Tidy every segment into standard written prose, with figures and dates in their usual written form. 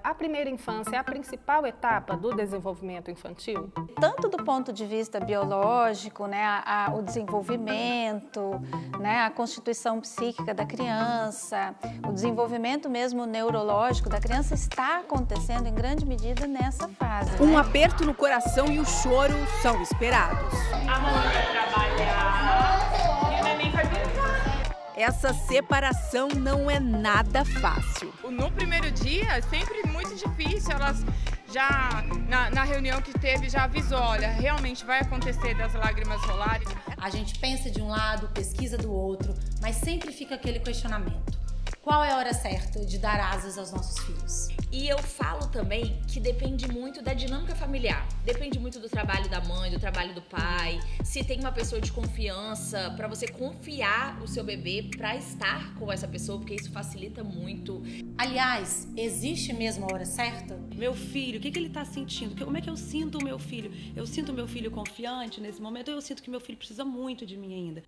a primeira infância é a principal etapa do desenvolvimento infantil? Tanto do ponto de vista biológico, né, o desenvolvimento, né, a constituição psíquica da criança, o desenvolvimento mesmo neurológico da criança está acontecendo em grande medida nessa fase. Um aperto no coração e o choro são esperados. A mãe vai trabalhar e o neném vai brincar. Essa separação não é nada fácil. No primeiro dia, é sempre muito difícil. Elas já, na reunião que teve, já avisou, olha, realmente vai acontecer das lágrimas rolarem. A gente pensa de um lado, pesquisa do outro, mas sempre fica aquele questionamento. Qual é a hora certa de dar asas aos nossos filhos? E eu falo também que depende muito da dinâmica familiar. Depende muito do trabalho da mãe, do trabalho do pai. Se tem uma pessoa de confiança, para você confiar o seu bebê para estar com essa pessoa, porque isso facilita muito. Aliás, existe mesmo a hora certa? Meu filho, o que ele está sentindo? Como é que eu sinto o meu filho? Eu sinto o meu filho confiante nesse momento ou eu sinto que meu filho precisa muito de mim ainda?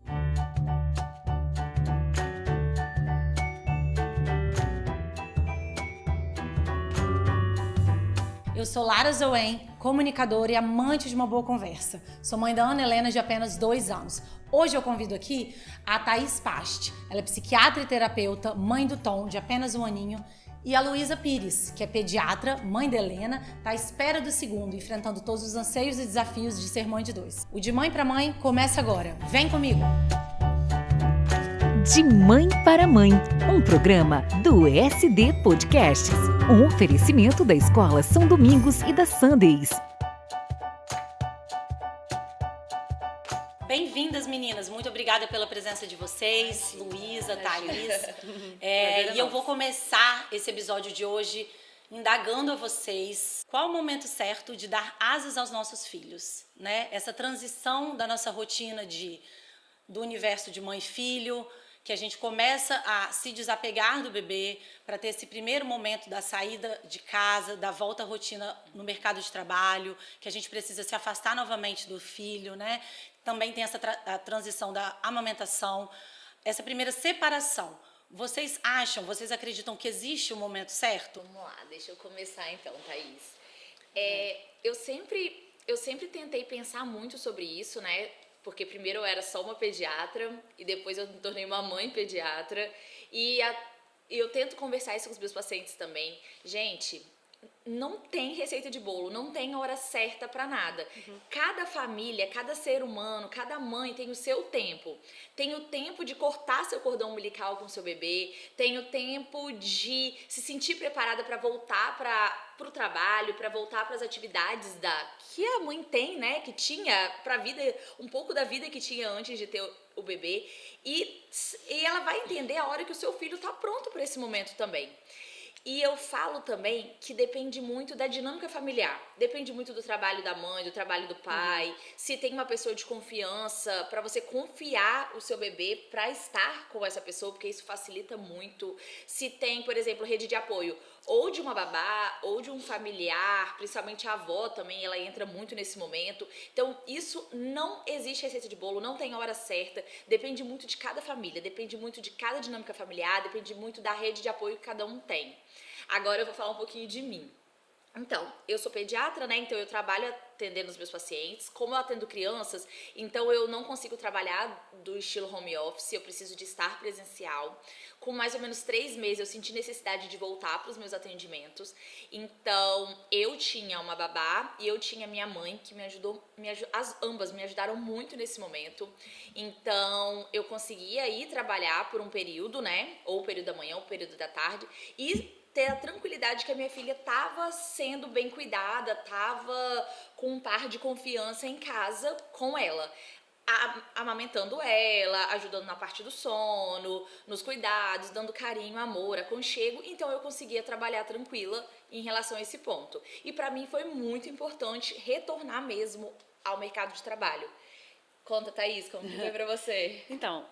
Eu sou Lara Zoen, comunicadora e amante de uma boa conversa. Sou mãe da Ana Helena de apenas 2 anos. Hoje eu convido aqui a Thaís Pasti. Ela é psiquiatra e terapeuta, mãe do Tom, de apenas 1 aninho. E a Luísa Pires, que é pediatra, mãe da Helena, está à espera do segundo, enfrentando todos os anseios e desafios de ser mãe de 2. O De Mãe para Mãe começa agora. Vem comigo! De Mãe para Mãe, um programa do ESD Podcasts, um oferecimento da Escola São Domingos e da Sundays. Bem-vindas, meninas. Muito obrigada pela presença de vocês, Luísa, Thaís. E eu vou começar esse episódio de hoje indagando a vocês qual o momento certo de dar asas aos nossos filhos, né? Essa transição da nossa rotina do universo de mãe e filho, que a gente começa a se desapegar do bebê para ter esse primeiro momento da saída de casa, da volta à rotina no mercado de trabalho, que a gente precisa se afastar novamente do filho, né? Também tem a transição da amamentação, essa primeira separação. Vocês acreditam que existe um momento certo? Vamos lá, deixa eu começar então, Thaís. Eu sempre tentei pensar muito sobre isso, né? Porque primeiro eu era só uma pediatra e depois eu me tornei uma mãe pediatra. E eu tento conversar isso com os meus pacientes também. Gente, não tem receita de bolo, não tem hora certa para nada. Cada família, cada ser humano, cada mãe tem o seu tempo. Tem o tempo de cortar seu cordão umbilical com seu bebê, tem o tempo de se sentir preparada para voltar para o trabalho, para voltar para as atividades que a mãe tem, né? Que tinha para a vida, um pouco da vida que tinha antes de ter o bebê. E ela vai entender a hora que o seu filho está pronto para esse momento também. E eu falo também que depende muito da dinâmica familiar. Depende muito do trabalho da mãe, do trabalho do pai. Se tem uma pessoa de confiança, para você confiar o seu bebê para estar com essa pessoa, porque isso facilita muito. Se tem, por exemplo, rede de apoio, ou de uma babá, ou de um familiar, principalmente a avó também, ela entra muito nesse momento. Então, isso não existe receita de bolo, não tem hora certa. Depende muito de cada família, depende muito de cada dinâmica familiar, depende muito da rede de apoio que cada um tem. Agora eu vou falar um pouquinho de mim. Então, eu sou pediatra, né? Então eu trabalho atendendo os meus pacientes. Como eu atendo crianças, então eu não consigo trabalhar do estilo home office, eu preciso de estar presencial. Com mais ou menos 3 meses eu senti necessidade de voltar para os meus atendimentos. Então, eu tinha uma babá e eu tinha minha mãe que ambas me ajudaram muito nesse momento. Então, eu conseguia ir trabalhar por um período, né? Ou o período da manhã, ou o período da tarde. E ter a tranquilidade que a minha filha estava sendo bem cuidada, estava com um par de confiança em casa com ela. Amamentando ela, ajudando na parte do sono, nos cuidados, dando carinho, amor, aconchego. Então eu conseguia trabalhar tranquila em relação a esse ponto. E para mim foi muito importante retornar mesmo ao mercado de trabalho. Conta, Thaís, como foi para você? Então,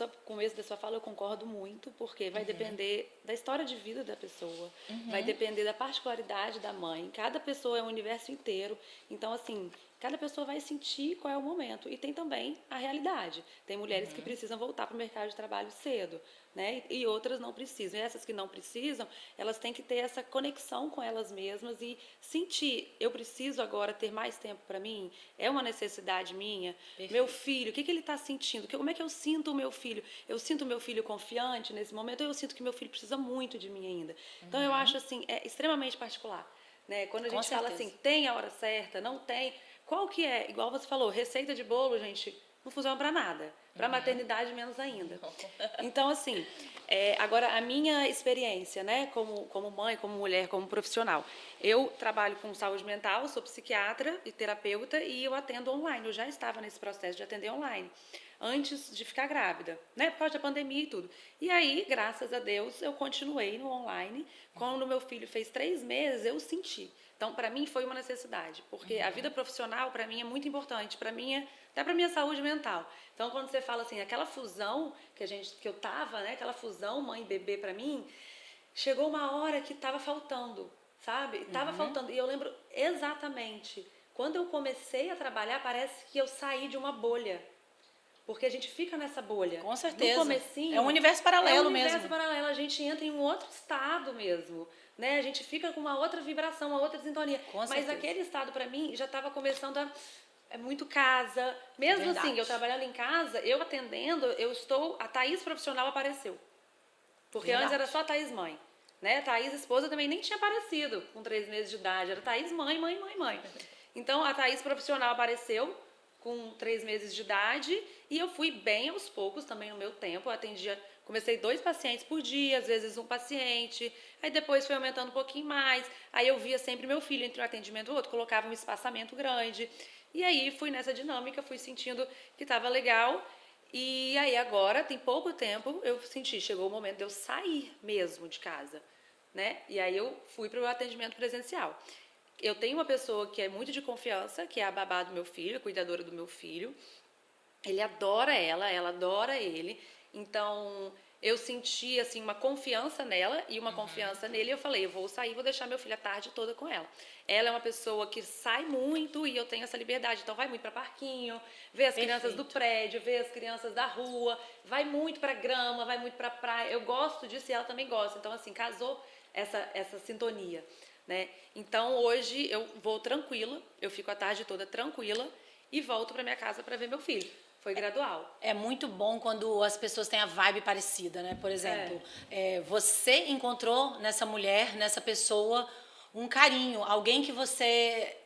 o começo da sua fala eu concordo muito, porque vai depender da história de vida da pessoa, vai depender da particularidade da mãe. Cada pessoa é um universo inteiro. Então, assim, Cada pessoa vai sentir qual é o momento. E tem também a realidade. Tem mulheres que precisam voltar para o mercado de trabalho cedo, né? E outras não precisam. E essas que não precisam, elas têm que ter essa conexão com elas mesmas e sentir, eu preciso agora ter mais tempo para mim? É uma necessidade minha? Perfeito. Meu filho, o que ele está sentindo? Como é que eu sinto o meu filho? Eu sinto o meu filho confiante nesse momento ou eu sinto que meu filho precisa muito de mim ainda? Então, eu acho assim, é extremamente particular. Né? Quando a gente fala assim, tem a hora certa, não tem... Qual que é? Igual você falou, receita de bolo, gente, não funciona para nada. Para maternidade, menos ainda. Então, assim, agora a minha experiência, né, como mãe, como mulher, como profissional, eu trabalho com saúde mental, sou psiquiatra e terapeuta e eu atendo online. Eu já estava nesse processo de atender online, antes de ficar grávida, né, por causa da pandemia e tudo. E aí, graças a Deus, eu continuei no online. Quando meu filho fez 3 meses, eu senti. Então, para mim, foi uma necessidade, porque a vida profissional, para mim, é muito importante, para mim, até para minha saúde mental. Então, quando você fala assim, aquela fusão que eu tava, né, aquela fusão mãe e bebê para mim, chegou uma hora que estava faltando, sabe? Tava faltando. E eu lembro exatamente, quando eu comecei a trabalhar, parece que eu saí de uma bolha. Porque a gente fica nessa bolha. Com certeza. No comecinho, é um universo paralelo mesmo. É um universo paralelo. A gente entra em um outro estado mesmo. Né? A gente fica com uma outra vibração, uma outra sintonia. Mas aquele estado, para mim, já estava começando a... É muito casa. Mesmo assim, eu trabalhando em casa, eu atendendo, a Thaís profissional apareceu. Porque antes era só a Thaís mãe. Né? A Thaís esposa também nem tinha aparecido com 3 meses de idade. Era Thaís mãe. Então, a Thaís profissional apareceu com 3 meses de idade e eu fui bem aos poucos também no meu tempo. Eu atendia, comecei 2 pacientes por dia, às vezes um paciente, aí depois foi aumentando um pouquinho mais, aí eu via sempre meu filho entre um atendimento e o outro, colocava um espaçamento grande, e aí fui nessa dinâmica, fui sentindo que estava legal, e aí agora, tem pouco tempo, eu senti, chegou o momento de eu sair mesmo de casa, né? E aí eu fui para o atendimento presencial. Eu tenho uma pessoa que é muito de confiança, que é a babá do meu filho, a cuidadora do meu filho. Ele adora ela adora ele. Então, eu senti assim uma confiança nela e uma confiança nele. Eu falei, eu vou sair, vou deixar meu filho a tarde toda com ela. Ela é uma pessoa que sai muito e eu tenho essa liberdade. Então, vai muito para parquinho, vê as crianças do prédio, vê as crianças da rua, vai muito para grama, vai muito para praia. Eu gosto disso e ela também gosta. Então, assim, casou essa sintonia. Né? Então, hoje eu vou tranquila, eu fico a tarde toda tranquila e volto para minha casa para ver meu filho. Foi gradual. É muito bom quando as pessoas têm a vibe parecida, né? Por exemplo, você encontrou nessa mulher, nessa pessoa, um carinho, alguém que você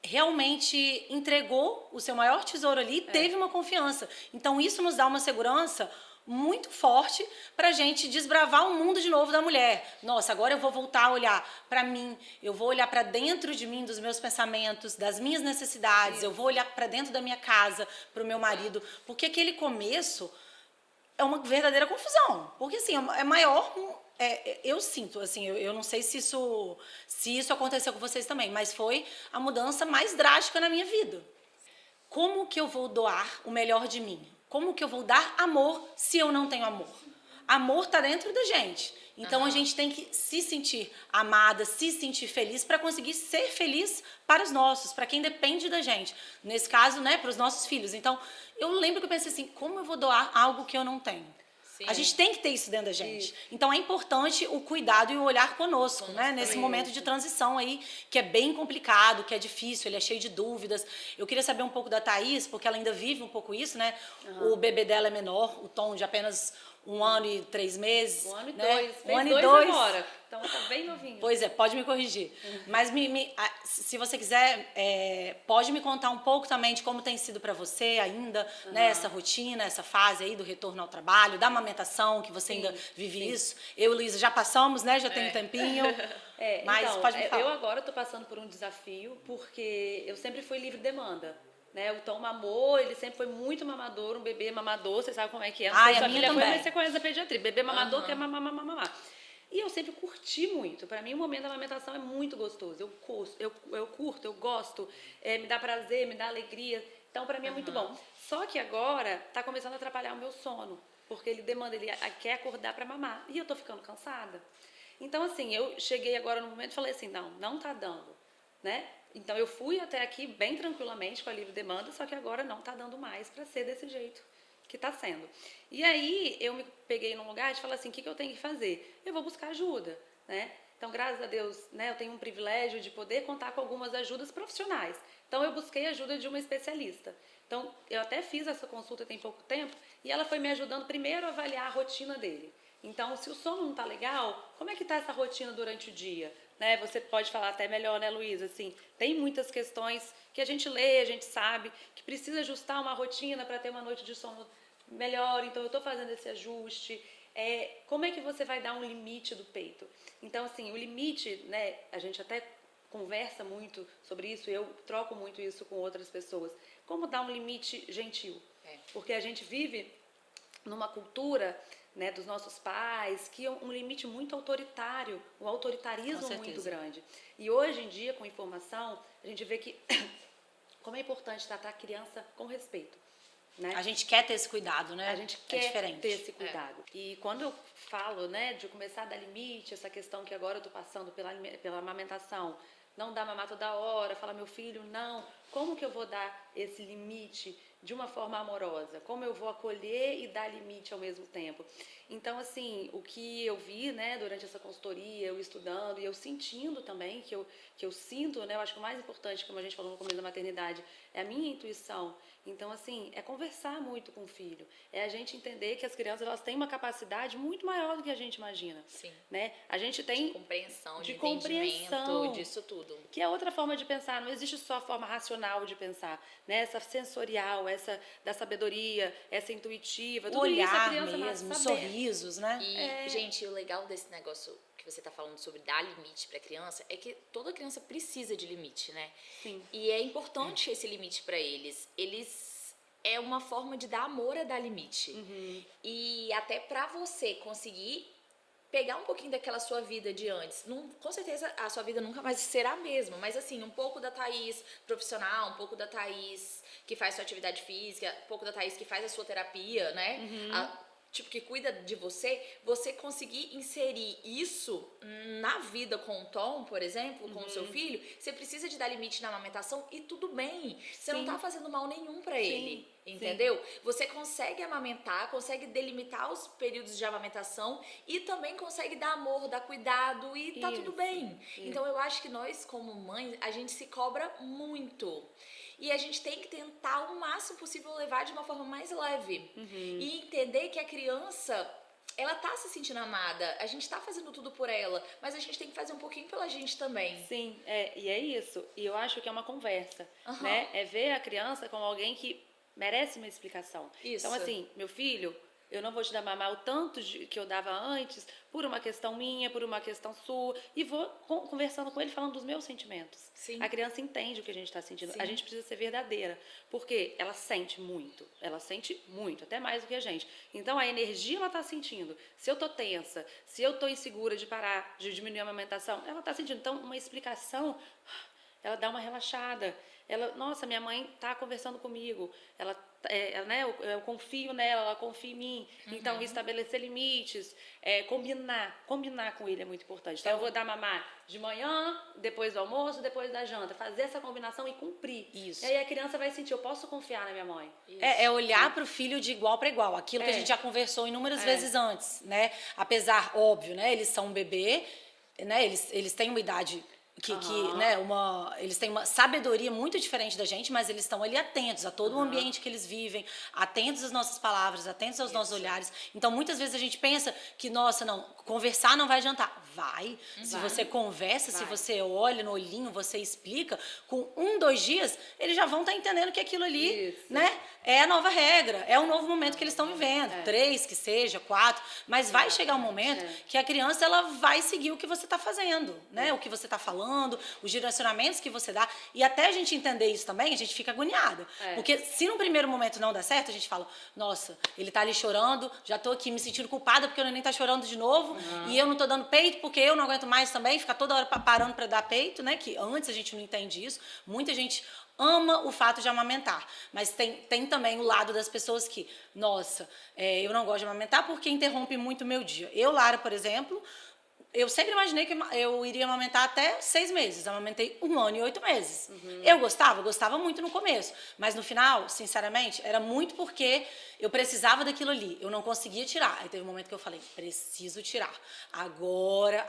realmente entregou o seu maior tesouro ali e teve uma confiança. Então, isso nos dá uma segurança muito forte para a gente desbravar o mundo de novo da mulher. Nossa, agora eu vou voltar a olhar para mim, eu vou olhar para dentro de mim, dos meus pensamentos, das minhas necessidades, eu vou olhar para dentro da minha casa, para o meu marido, porque aquele começo é uma verdadeira confusão, porque assim, é maior... eu sinto, assim, eu não sei se isso aconteceu com vocês também, mas foi a mudança mais drástica na minha vida. Como que eu vou doar o melhor de mim? Como que eu vou dar amor se eu não tenho amor? Amor está dentro da gente. Então, a gente tem que se sentir amada, se sentir feliz para conseguir ser feliz para os nossos, para quem depende da gente. Nesse caso, né, para os nossos filhos. Então, eu lembro que eu pensei assim, como eu vou doar algo que eu não tenho? Sim. A gente tem que ter isso dentro da gente. Isso. Então, é importante o cuidado e o olhar conosco, né? Nesse momento de transição aí, que é bem complicado, que é difícil, ele é cheio de dúvidas. Eu queria saber um pouco da Thaís, porque ela ainda vive um pouco isso, né? O bebê dela é menor, o Tom de apenas 1 ano e 3 meses. 1 ano e né? 2. Um ano e 2 dois agora. Então tá bem novinho. Pois é, pode me corrigir. Mas se você quiser, pode me contar um pouco também de como tem sido para você ainda, né, essa rotina, essa fase aí do retorno ao trabalho, da amamentação, que você ainda vive isso. Eu e Luísa já passamos, né? Já tem um tempinho. Mas então, pode me falar. Eu agora estou passando por um desafio, porque eu sempre fui livre demanda. Né? O Tom mamou, ele sempre foi muito mamador, um bebê mamador, você sabe como é que é. Não sei se a filha foi, mas você conhece a pediatria. Bebê mamador quer mamar. E eu sempre curti muito. Para mim, o momento da amamentação é muito gostoso. Eu curto, eu gosto, me dá prazer, me dá alegria. Então, para mim é muito bom. Só que agora está começando a atrapalhar o meu sono, porque ele quer acordar para mamar. E eu tô ficando cansada. Então, assim, eu cheguei agora no momento e falei assim, não tá dando. Né? Então, eu fui até aqui bem tranquilamente com a livre demanda, só que agora não está dando mais para ser desse jeito que está sendo. E aí, eu me peguei num lugar de falar assim, o que eu tenho que fazer? Eu vou buscar ajuda, né? Então, graças a Deus, né, eu tenho um privilégio de poder contar com algumas ajudas profissionais. Então, eu busquei ajuda de uma especialista. Então, eu até fiz essa consulta tem pouco tempo e ela foi me ajudando primeiro a avaliar a rotina dele. Então, se o sono não está legal, como é que está essa rotina durante o dia? Né? Você pode falar até melhor, né, Luísa? Assim, tem muitas questões que a gente lê, a gente sabe, que precisa ajustar uma rotina para ter uma noite de sono melhor. Então, eu estou fazendo esse ajuste. Como é que você vai dar um limite do peito? Então, assim, o limite, né, a gente até conversa muito sobre isso, eu troco muito isso com outras pessoas. Como dar um limite gentil? Porque a gente vive numa cultura, né, dos nossos pais, que é um limite muito autoritário, um autoritarismo muito grande. E hoje em dia, com informação, a gente vê que como é importante tratar a criança com respeito. Né? A gente quer ter esse cuidado, né? A gente quer ter esse cuidado. E quando eu falo, né, de começar a dar limite, essa questão que agora eu estou passando pela amamentação, não dar mamar toda hora, falar, meu filho, não. Como que eu vou dar esse limite de uma forma amorosa? Como eu vou acolher e dar limite ao mesmo tempo? Então, assim, o que eu vi, né, durante essa consultoria, eu estudando e eu sentindo também, que eu sinto, né, eu acho que o mais importante, como a gente falou no começo da maternidade, é a minha intuição. Então, assim, é conversar muito com o filho. É a gente entender que as crianças, elas têm uma capacidade muito maior do que a gente imagina. Sim. Né? A gente tem... De compreensão, de entendimento, disso tudo. Que é outra forma de pensar. Não existe só a forma racional de pensar. Né? Essa sensorial, essa da sabedoria, essa intuitiva. O tudo olhar isso a criança mesmo, saber. sorrisos, né? E, gente, o legal desse negócio que você está falando sobre dar limite para a criança é que toda criança precisa de limite, né? Sim. E é importante esse limite para eles. É uma forma de dar amor a dar limite. Uhum. E até para você conseguir pegar um pouquinho daquela sua vida de antes. Com certeza a sua vida nunca mais será a mesma, mas assim, um pouco da Thaís profissional, um pouco da Thaís que faz sua atividade física, um pouco da Thaís que faz a sua terapia, né? Tipo, que cuida de você conseguir inserir isso na vida com o Tom, por exemplo, com o seu filho, você precisa de dar limite na amamentação e tudo bem. Você não tá fazendo mal nenhum pra ele, entendeu? Sim. Você consegue amamentar, consegue delimitar os períodos de amamentação e também consegue dar amor, dar cuidado e tá tudo bem. Então, eu acho que nós, como mães, a gente se cobra muito. E a gente tem que tentar o máximo possível levar de uma forma mais leve. E entender que a criança, ela tá se sentindo amada. A gente tá fazendo tudo por ela, mas a gente tem que fazer um pouquinho pela gente também. Sim, e é isso. E eu acho que é uma conversa, né? É ver a criança como alguém que merece uma explicação. Isso. Então, assim, meu filho, eu não vou te dar mamar o tanto que eu dava antes, por uma questão minha, por uma questão sua, e vou conversando com ele, falando dos meus sentimentos. Sim. A criança entende o que a gente está sentindo. Sim. A gente precisa ser verdadeira, porque ela sente muito, até mais do que a gente. Então, a energia ela está sentindo. Se eu estou tensa, se eu estou insegura de parar, de diminuir a amamentação, ela está sentindo. Então, uma explicação, ela dá uma relaxada. Nossa, minha mãe está conversando comigo, né, eu confio nela, ela confia em mim. Então, estabelecer limites, combinar com ele é muito importante. Então, eu vou dar mamar de manhã, depois do almoço, depois da janta. Fazer essa combinação e cumprir. Isso. E aí a criança vai sentir, eu posso confiar na minha mãe. É olhar para o filho de igual para igual. Aquilo que a gente já conversou inúmeras vezes antes, né? Apesar, óbvio, né? Eles são um bebê, né? Eles têm uma idade... né, eles têm uma sabedoria muito diferente da gente, mas eles estão ali atentos a todo o ambiente que eles vivem, atentos às nossas palavras, atentos aos nossos olhares. Então, muitas vezes a gente pensa que, nossa, não, conversar não vai adiantar. Vai. Se você conversa, se você olha no olhinho, você explica, com 2 dias, eles já vão estar entendendo que aquilo ali, né, é a nova regra, é o novo momento que eles estão vivendo. 3, que seja, 4, mas vai chegar um momento que a criança, ela vai seguir o que você está fazendo, né, o que você está falando, os direcionamentos que você dá, e até a gente entender isso também, a gente fica agoniada. Porque se no primeiro momento não der certo, a gente fala, nossa, ele tá ali chorando, já tô aqui me sentindo culpada porque o neném tá chorando de novo, e eu não tô dando peito porque eu não aguento mais também, ficar toda hora parando para dar peito, né, que antes a gente não entende isso, muita gente ama o fato de amamentar, mas tem também o lado das pessoas que, nossa, eu não gosto de amamentar porque interrompe muito o meu dia. Eu, Lara, por exemplo, eu sempre imaginei que eu iria amamentar até 6 meses. Amamentei 1 ano e 8 meses. Eu gostava muito no começo. Mas no final, sinceramente, era muito porque eu precisava daquilo ali. Eu não conseguia tirar. Aí teve um momento que eu falei, preciso tirar. Agora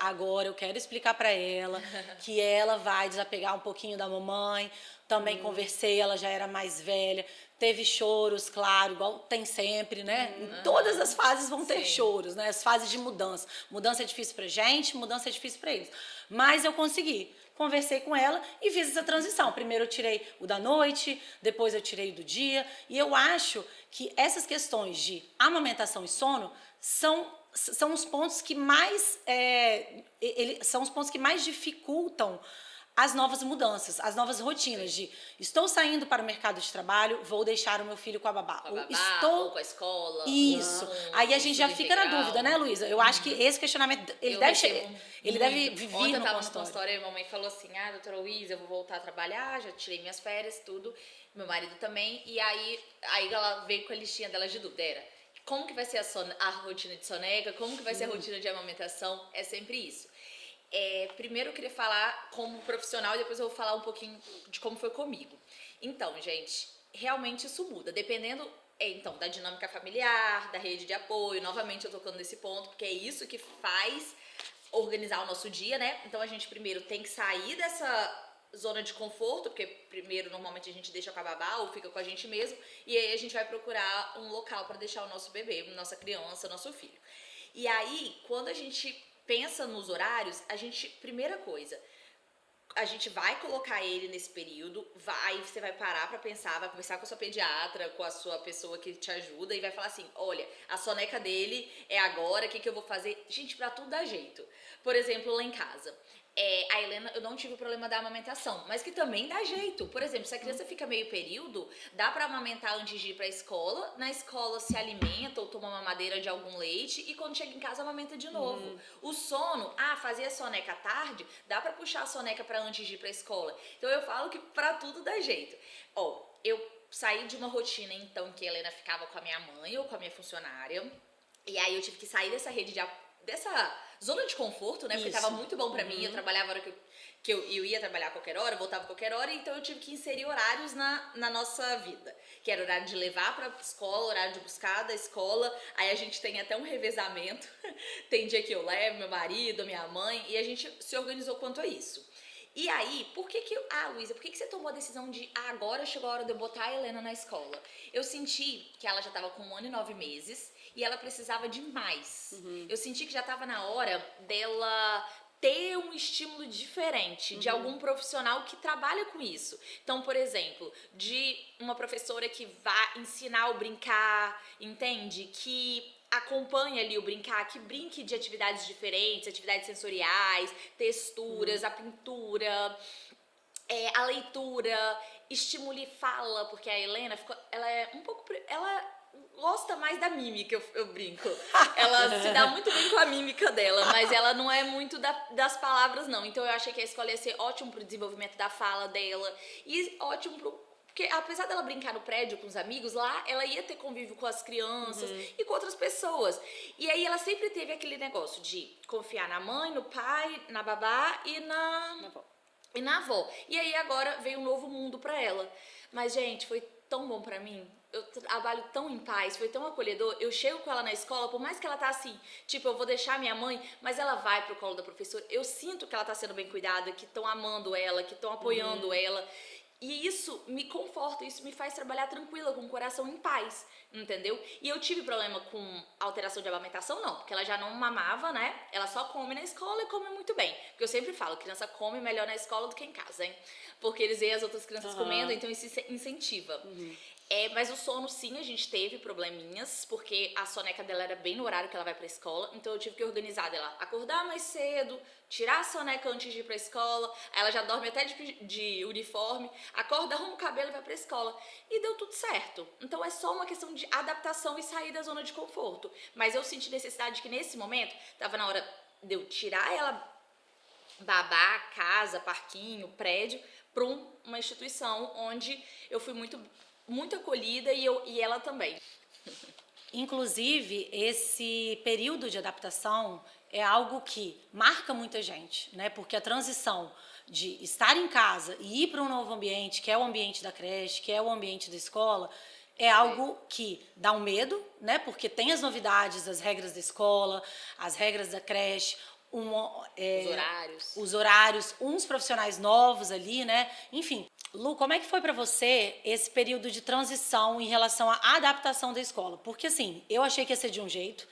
eu quero explicar para ela que ela vai desapegar um pouquinho da mamãe. Também conversei, ela já era mais velha. Teve choros, claro, igual tem sempre, né? Em todas as fases vão ter choros, né? As fases de mudança. Mudança é difícil pra gente, mudança é difícil pra eles. Mas eu consegui. Conversei com ela e fiz essa transição. Primeiro eu tirei o da noite, depois eu tirei o do dia. E eu acho que essas questões de amamentação e sono são os pontos que mais são os pontos que mais dificultam as novas mudanças, as novas rotinas de estou saindo para o mercado de trabalho, vou deixar o meu filho com a babá. Ou com a escola. Isso. Aí a gente já fica na dúvida, né, Luísa? Eu acho que esse questionamento, ele deve vir no Ontem eu tava no consultório. consultório e a mamãe falou assim, doutora Luísa, eu vou voltar a trabalhar, já tirei minhas férias, tudo. Meu marido também. E aí ela veio com a listinha dela de dúvida. Era, como que vai ser a rotina de soneca? Como que vai ser a rotina de amamentação? É sempre isso. Primeiro eu queria falar como profissional e depois eu vou falar um pouquinho de como foi comigo. Então, gente, realmente isso muda, dependendo então da dinâmica familiar, da rede de apoio. Novamente eu tocando nesse ponto, porque é isso que faz organizar o nosso dia, né? Então a gente primeiro tem que sair dessa zona de conforto, porque primeiro normalmente a gente deixa com a babá ou fica com a gente mesmo, e aí a gente vai procurar um local para deixar o nosso bebê, nossa criança, nosso filho. E aí, quando a gente pensa nos horários, primeira coisa, a gente vai colocar ele nesse período, você vai parar pra pensar, vai conversar com a sua pediatra, com a sua pessoa que te ajuda e vai falar assim, olha, a soneca dele é agora, o que eu vou fazer? Gente, pra tudo dá jeito. Por exemplo, lá em casa, a Helena, eu não tive o problema da amamentação, mas que também dá jeito. Por exemplo, se a criança fica meio período, dá pra amamentar antes de ir pra escola, na escola se alimenta ou toma mamadeira de algum leite e quando chega em casa amamenta de novo. O sono, fazer a soneca à tarde, dá pra puxar a soneca pra antes de ir pra escola. Então eu falo que pra tudo dá jeito. Eu saí de uma rotina então que a Helena ficava com a minha mãe ou com a minha funcionária, e aí eu tive que sair dessa rede dessa zona de conforto, né? Porque tava muito bom pra mim, eu trabalhava a hora que eu ia trabalhar a qualquer hora, voltava a qualquer hora, então eu tive que inserir horários na nossa vida, que era horário de levar pra escola, horário de buscar da escola, aí a gente tem até um revezamento, tem dia que eu levo meu marido, minha mãe, e a gente se organizou quanto a isso. E aí, Luísa, por que você tomou a decisão de agora chegou a hora de eu botar a Helena na escola? Eu senti que ela já estava com 1 ano e 9 meses e ela precisava de mais. Eu senti que já estava na hora dela ter um estímulo diferente de algum profissional que trabalha com isso. Então, por exemplo, de uma professora que vai ensinar o brincar, entende? Que acompanhe ali o brincar, que brinque de atividades diferentes, atividades sensoriais, texturas, a pintura, a leitura, estimule fala, porque a Helena ela gosta mais da mímica, eu brinco. Ela se dá muito bem com a mímica dela, mas ela não é muito das palavras, não. Então eu achei que a escola ia ser ótimo pro desenvolvimento da fala dela e ótimo porque apesar dela brincar no prédio com os amigos, lá ela ia ter convívio com as crianças e com outras pessoas. E aí ela sempre teve aquele negócio de confiar na mãe, no pai, na babá e na avó. E aí agora veio um novo mundo pra ela. Mas, gente, foi tão bom pra mim. Eu trabalho tão em paz, foi tão acolhedor. Eu chego com ela na escola, por mais que ela tá assim, tipo, eu vou deixar minha mãe, mas ela vai pro colo da professora. Eu sinto que ela tá sendo bem cuidada, que estão amando ela, que estão apoiando ela. E isso me conforta, isso me faz trabalhar tranquila, com o coração em paz, entendeu? E eu tive problema com alteração de amamentação, não, porque ela já não mamava, né? Ela só come na escola e come muito bem. Porque eu sempre falo, criança come melhor na escola do que em casa, hein? Porque eles veem as outras crianças comendo, então isso incentiva. Mas o sono, sim, a gente teve probleminhas, porque a soneca dela era bem no horário que ela vai pra escola, então eu tive que organizar dela acordar mais cedo, tirar a soneca antes de ir pra escola, aí ela já dorme até de uniforme, acorda, arruma o cabelo e vai pra escola. E deu tudo certo. Então é só uma questão de adaptação e sair da zona de conforto. Mas eu senti necessidade que nesse momento, tava na hora de eu tirar ela, babá, casa, parquinho, prédio, pra uma instituição onde eu fui muito acolhida e ela também. Inclusive, esse período de adaptação, é algo que marca muita gente, né? Porque a transição de estar em casa e ir para um novo ambiente, que é o ambiente da creche, que é o ambiente da escola, é algo que dá um medo, né? Porque tem as novidades, as regras da escola, as regras da creche, os horários, uns profissionais novos ali, né? Enfim, Lu, como é que foi para você esse período de transição em relação à adaptação da escola? Porque assim, eu achei que ia ser de um jeito.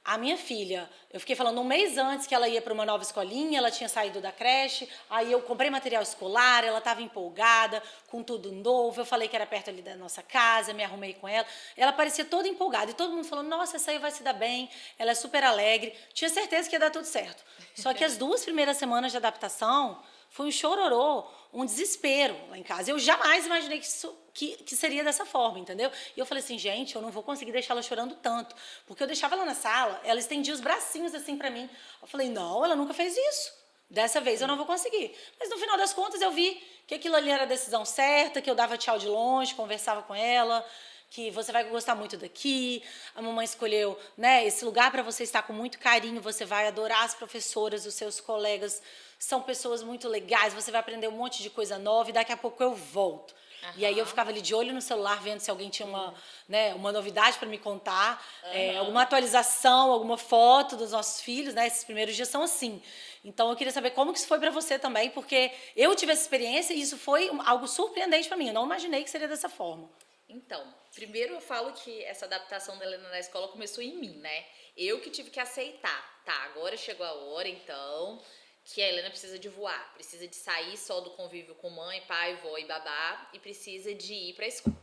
A minha filha, eu fiquei falando um mês antes que ela ia para uma nova escolinha, ela tinha saído da creche, aí eu comprei material escolar, ela estava empolgada, com tudo novo, eu falei que era perto ali da nossa casa, me arrumei com ela parecia toda empolgada, e todo mundo falou, nossa, essa aí vai se dar bem, ela é super alegre, tinha certeza que ia dar tudo certo. Só que as 2 primeiras semanas de adaptação, foi um chororô, um desespero lá em casa. Eu jamais imaginei que seria dessa forma, entendeu? E eu falei assim, gente, eu não vou conseguir deixar ela chorando tanto. Porque eu deixava ela na sala, ela estendia os bracinhos assim pra mim. Eu falei, não, ela nunca fez isso. Dessa vez eu não vou conseguir. Mas no final das contas eu vi que aquilo ali era a decisão certa, que eu dava tchau de longe, conversava com ela, que você vai gostar muito daqui, a mamãe escolheu, né, esse lugar para você estar com muito carinho, você vai adorar as professoras, os seus colegas, são pessoas muito legais, você vai aprender um monte de coisa nova e daqui a pouco eu volto. E aí eu ficava ali de olho no celular, vendo se alguém tinha uma novidade para me contar, alguma atualização, alguma foto dos nossos filhos, né? Esses primeiros dias são assim. Então eu queria saber como que isso foi para você também, porque eu tive essa experiência e isso foi algo surpreendente para mim. Eu não imaginei que seria dessa forma. Então, primeiro eu falo que essa adaptação da Helena na escola começou em mim, né? Eu que tive que aceitar. Tá, agora chegou a hora, então, que a Helena precisa de voar, precisa de sair só do convívio com mãe, pai, vó e babá e precisa de ir pra escola.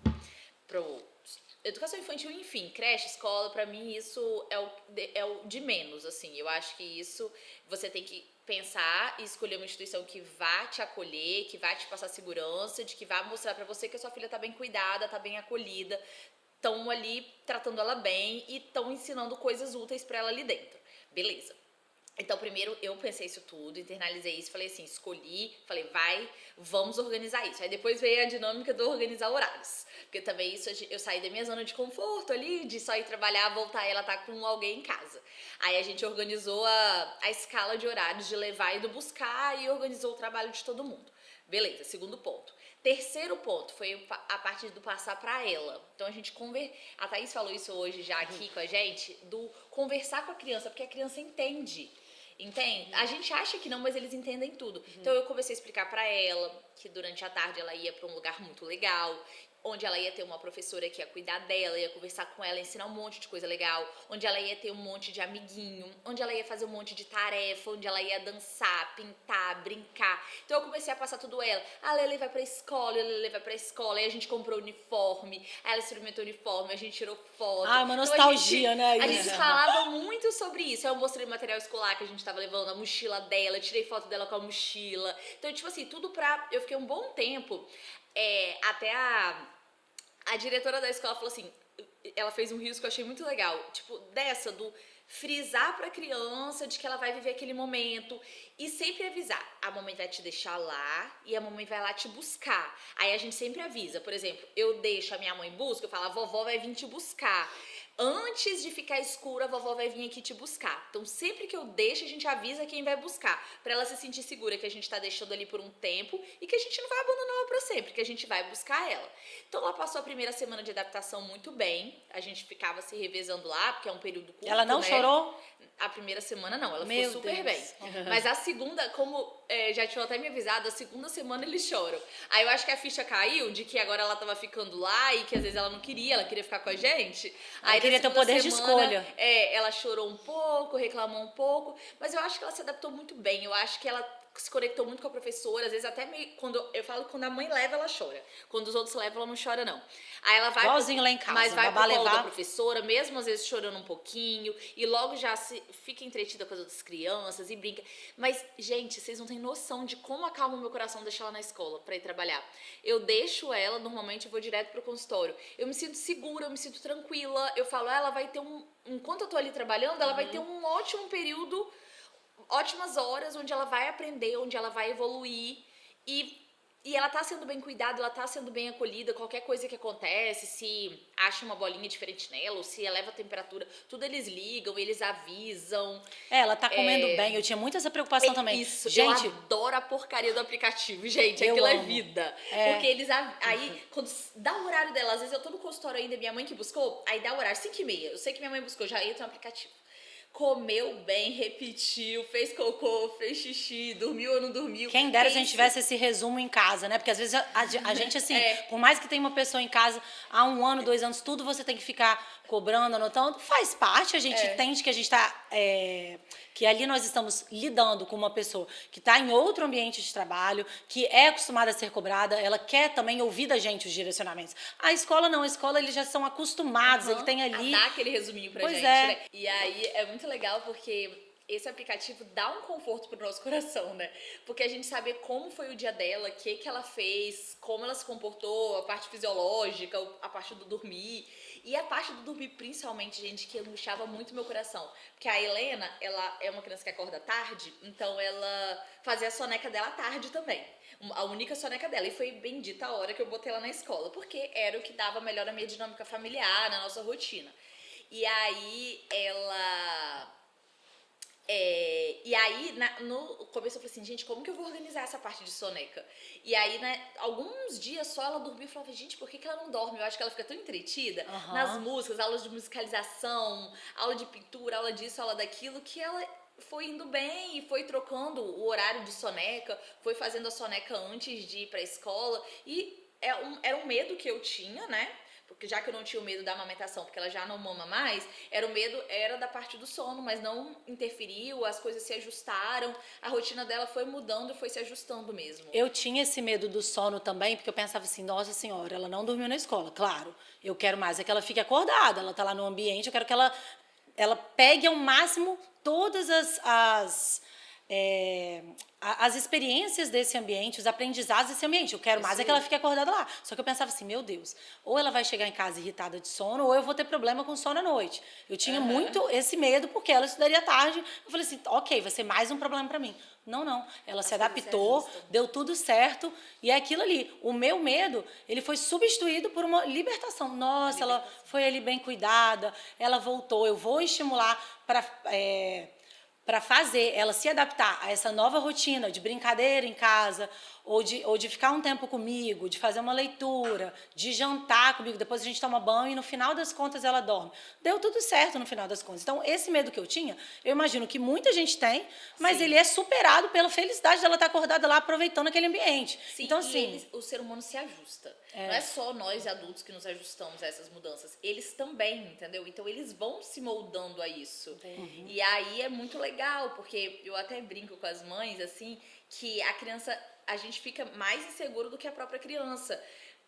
Educação infantil, enfim, creche, escola, pra mim isso é o de menos, assim. Eu acho que isso você tem que pensar e escolher uma instituição que vá te acolher, que vá te passar segurança, de que vá mostrar pra você que a sua filha tá bem cuidada, tá bem acolhida, estão ali tratando ela bem e estão ensinando coisas úteis pra ela ali dentro. Beleza. Então, primeiro, eu pensei isso tudo, internalizei isso, falei assim, escolhi, falei, vamos organizar isso. Aí depois veio a dinâmica do organizar horários. Porque também isso, eu saí da minha zona de conforto ali, de só ir trabalhar, voltar e ela tá com alguém em casa. Aí a gente organizou a escala de horários de levar e do buscar e organizou o trabalho de todo mundo. Beleza, segundo ponto. Terceiro ponto foi a parte do passar para ela. Então a Thaís falou isso hoje já aqui com a gente, do conversar com a criança, porque a criança entende. Entende? A gente acha que não, mas eles entendem tudo. Então eu comecei a explicar para ela que durante a tarde ela ia para um lugar muito legal, onde ela ia ter uma professora que ia cuidar dela, ia conversar com ela, ensinar um monte de coisa legal, onde ela ia ter um monte de amiguinho, onde ela ia fazer um monte de tarefa, onde ela ia dançar, pintar, brincar. Então eu comecei a passar tudo ela. A Lele vai pra escola, aí a gente comprou uniforme, aí ela experimentou o uniforme, a gente tirou foto. Ah, uma nostalgia, então, né? A gente falava muito sobre isso. Eu mostrei o material escolar que a gente tava levando, a mochila dela, tirei foto dela com a mochila. Então, tipo assim, tudo pra... Eu fiquei um bom tempo, até a diretora da escola falou assim, ela fez um rios que eu achei muito legal, tipo, do frisar pra criança de que ela vai viver aquele momento e sempre avisar, a mamãe vai te deixar lá e a mamãe vai lá te buscar. Aí a gente sempre avisa, por exemplo, eu deixo a minha mãe busca, eu falo, a vovó vai vir te buscar. Antes de ficar escuro, a vovó vai vir aqui te buscar. Então, sempre que eu deixo, a gente avisa quem vai buscar. Pra ela se sentir segura que a gente tá deixando ali por um tempo e que a gente não vai abandonar ela pra sempre, que a gente vai buscar ela. Então, ela passou a primeira semana de adaptação muito bem. A gente ficava se revezando lá, porque é um período curto, Ela não chorou? A primeira semana não, ela ficou super bem. Mas a segunda, como já tinham até me avisado, a segunda semana eles choram. Aí eu acho que a ficha caiu de que agora ela tava ficando lá e que às vezes ela não queria, ela queria ficar com a gente. Aí queria ter o poder de escolha. Ela chorou um pouco, reclamou um pouco, mas eu acho que ela se adaptou muito bem. Eu acho que ela se conectou muito com a professora, às vezes até meio, eu falo que quando a mãe leva, ela chora. Quando os outros levam, ela não chora, não. Aí ela vai igualzinho lá em casa, mas vai pro colo levar da professora, mesmo às vezes chorando um pouquinho, e logo já fica entretida com as outras crianças e brinca. Mas, gente, vocês não têm noção de como acalma o meu coração deixar ela na escola pra ir trabalhar. Eu deixo ela, normalmente eu vou direto pro consultório. Eu me sinto segura, eu me sinto tranquila. Eu falo, ela vai ter enquanto eu tô ali trabalhando, ela vai ter um ótimo período, ótimas horas onde ela vai aprender, onde ela vai evoluir e E ela tá sendo bem cuidada, ela tá sendo bem acolhida, qualquer coisa que acontece, se acha uma bolinha diferente nela, ou se eleva a temperatura, tudo eles ligam, eles avisam. Ela tá comendo bem, eu tinha muito essa preocupação também. Isso, gente, eu adoro a porcaria do aplicativo, gente, Eu aquilo é amo. vida. Porque eles, aí, quando dá o horário dela, às vezes eu tô no consultório ainda, minha mãe que buscou, aí dá o horário, 5h30, eu sei que minha mãe buscou, já entra no aplicativo. Comeu bem, repetiu, fez cocô, fez xixi, dormiu ou não dormiu. quem dera se a gente tivesse esse resumo em casa, né? Porque às vezes a gente, assim, por mais que tenha uma pessoa em casa há 1 ano, 2 anos, tudo você tem que ficar cobrando, anotando. Faz parte, a gente entende que a gente tá... que ali nós estamos lidando com uma pessoa que está em outro ambiente de trabalho, que é acostumada a ser cobrada, ela quer também ouvir da gente os direcionamentos. A escola não, a escola eles já são acostumados, ele tem ali... A dar aquele resuminho pra gente, é. né? E aí é muito legal porque esse aplicativo dá um conforto pro nosso coração, né? Porque a gente sabe como foi o dia dela, o que ela fez, como ela se comportou, a parte fisiológica, a parte do dormir. E a parte do dormir, principalmente, gente, que angustiava muito meu coração. Porque a Helena, ela é uma criança que acorda tarde, então ela fazia a soneca dela à tarde também. A única soneca dela. E foi bendita a hora que eu botei ela na escola, porque era o que dava melhor a minha dinâmica familiar, na nossa rotina. E aí, ela... e aí, no começo eu falei assim, gente, como que eu vou organizar essa parte de soneca? E aí, né, alguns dias só ela dormiu e falava, gente, por que ela não dorme? Eu acho que ela fica tão entretida nas músicas, aulas de musicalização, aula de pintura, aula disso, aula daquilo, que ela foi indo bem e foi trocando o horário de soneca, foi fazendo a soneca antes de ir pra escola. E era um medo que eu tinha, né? Porque já que eu não tinha o medo da amamentação, porque ela já não mama mais, o medo era da parte do sono, mas não interferiu, as coisas se ajustaram, a rotina dela foi mudando e foi se ajustando mesmo. Eu tinha esse medo do sono também, porque eu pensava assim, nossa senhora, ela não dormiu na escola, claro, eu quero mais é que ela fique acordada, ela tá lá no ambiente, eu quero que ela pegue ao máximo todas as experiências desse ambiente, os aprendizados desse ambiente. Eu quero mais é que ela fique acordada lá. Só que eu pensava assim, meu Deus, ou ela vai chegar em casa irritada de sono, ou eu vou ter problema com sono à noite. Eu tinha muito esse medo, porque ela estudaria tarde. Eu falei assim, ok, vai ser mais um problema para mim. Não. Ela se adaptou, deu tudo certo, e é aquilo ali. O meu medo, ele foi substituído por uma libertação. Nossa, ela foi ali bem cuidada, ela voltou. Eu vou estimular para fazer ela se adaptar a essa nova rotina de brincadeira em casa, ou de ficar um tempo comigo, de fazer uma leitura, de jantar comigo, depois a gente toma banho e no final das contas ela dorme. Deu tudo certo no final das contas. Então, esse medo que eu tinha, eu imagino que muita gente tem, mas ele é superado pela felicidade dela estar acordada lá aproveitando aquele ambiente. Sim, então, assim, o ser humano se ajusta. Não é só nós adultos que nos ajustamos a essas mudanças, eles também, entendeu? Então eles vão se moldando a isso. E aí é muito legal, porque eu até brinco com as mães, assim, que a criança, a gente fica mais inseguro do que a própria criança.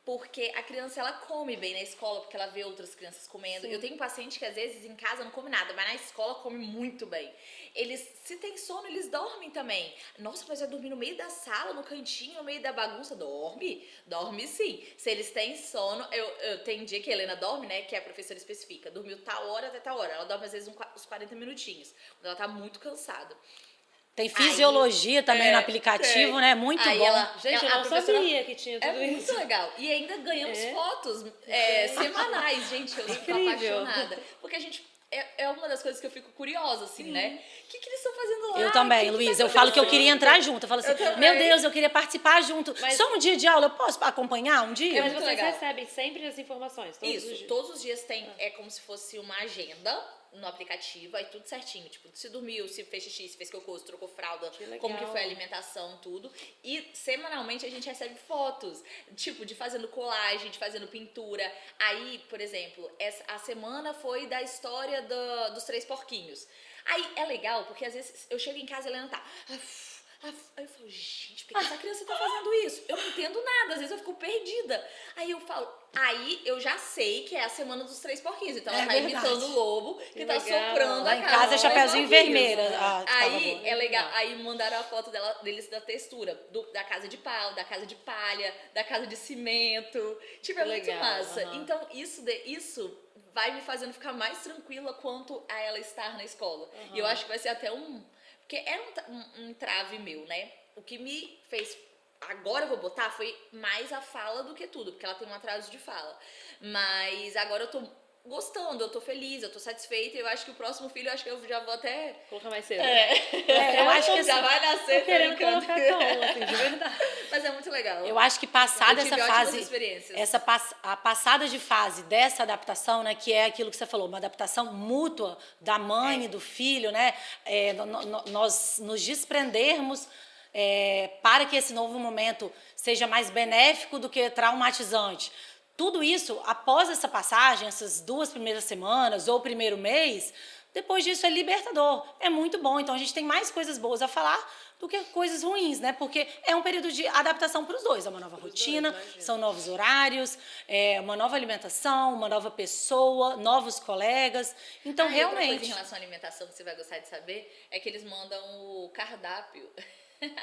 Porque a criança, ela come bem na escola, porque ela vê outras crianças comendo. Eu tenho paciente que, às vezes, em casa não come nada, mas na escola come muito bem. Eles, se tem sono, eles dormem também. Nossa, mas vai dormir no meio da sala, no cantinho, no meio da bagunça? Dorme? Dorme sim. Se eles têm sono, eu tenho dia que a Helena dorme, né, que a professora especifica. Dormiu tal hora até tal hora. Ela dorme, às vezes, uns 40 minutinhos, quando ela tá muito cansada. tem fisiologia também no aplicativo, né? Muito aí bom. Gente, eu não sabia que tinha tudo isso. É muito legal. E ainda ganhamos fotos semanais, gente. Eu sou apaixonada. Porque a gente... É uma das coisas que eu fico curiosa, assim, né? O que eles estão fazendo lá? Eu também, Luísa. Eu falo que eu queria entrar junto. Eu falo assim, meu Deus, eu queria participar junto. Só um dia de aula, eu posso acompanhar um dia? Mas vocês recebem sempre as informações? Todos os dias tem, é como se fosse uma agenda no aplicativo, aí tudo certinho, tipo, se dormiu, se fez xixi, se fez cocô, se trocou fralda, como que foi a alimentação, tudo. E semanalmente a gente recebe fotos, tipo, de fazendo colagem, de fazendo pintura. Aí, por exemplo, a semana foi da história dos 3 porquinhos. Aí é legal, porque às vezes eu chego em casa e a Helena tá... Aí eu falo, gente, por que essa criança tá fazendo isso? Eu não entendo nada, às vezes eu fico perdida. Aí eu falo, aí eu já sei que é a semana dos 3 porquinhos. Então ela tá imitando o lobo que tá soprando lá a em casa é Chapeuzinho Vermelho. Aí é legal, aí mandaram a foto deles da textura, da casa de pau, da casa de palha, da casa de cimento. Tipo, é muito massa. Então isso vai me fazendo ficar mais tranquila quanto a ela estar na escola. E eu acho que vai ser até porque era um entrave meu, né? O que me fez agora eu vou botar, foi mais a fala do que tudo, porque ela tem um atraso de fala. Mas agora eu tô gostando, eu tô feliz, eu tô satisfeita, e eu acho que o próximo filho, eu acho que eu já vou até... Colocar mais cedo. Eu acho que já vai nascer, tô querendo colocar tom, assim, de verdade. Mas é muito legal. Eu acho que passar Eu dessa tive ótimas fase, experiências. a passada de fase dessa adaptação, né, que é aquilo que você falou, uma adaptação mútua da mãe e do filho, né, nós nos desprendermos para que esse novo momento seja mais benéfico do que traumatizante. Tudo isso, após essa passagem, essas 2 primeiras semanas ou o primeiro mês, depois disso é libertador, é muito bom. Então a gente tem mais coisas boas a falar do que coisas ruins, né? Porque é um período de adaptação para os dois. É uma nova rotina, são novos horários, uma nova alimentação, uma nova pessoa, novos colegas. Então, Outra coisa realmente... em relação à alimentação que você vai gostar de saber é que eles mandam o cardápio.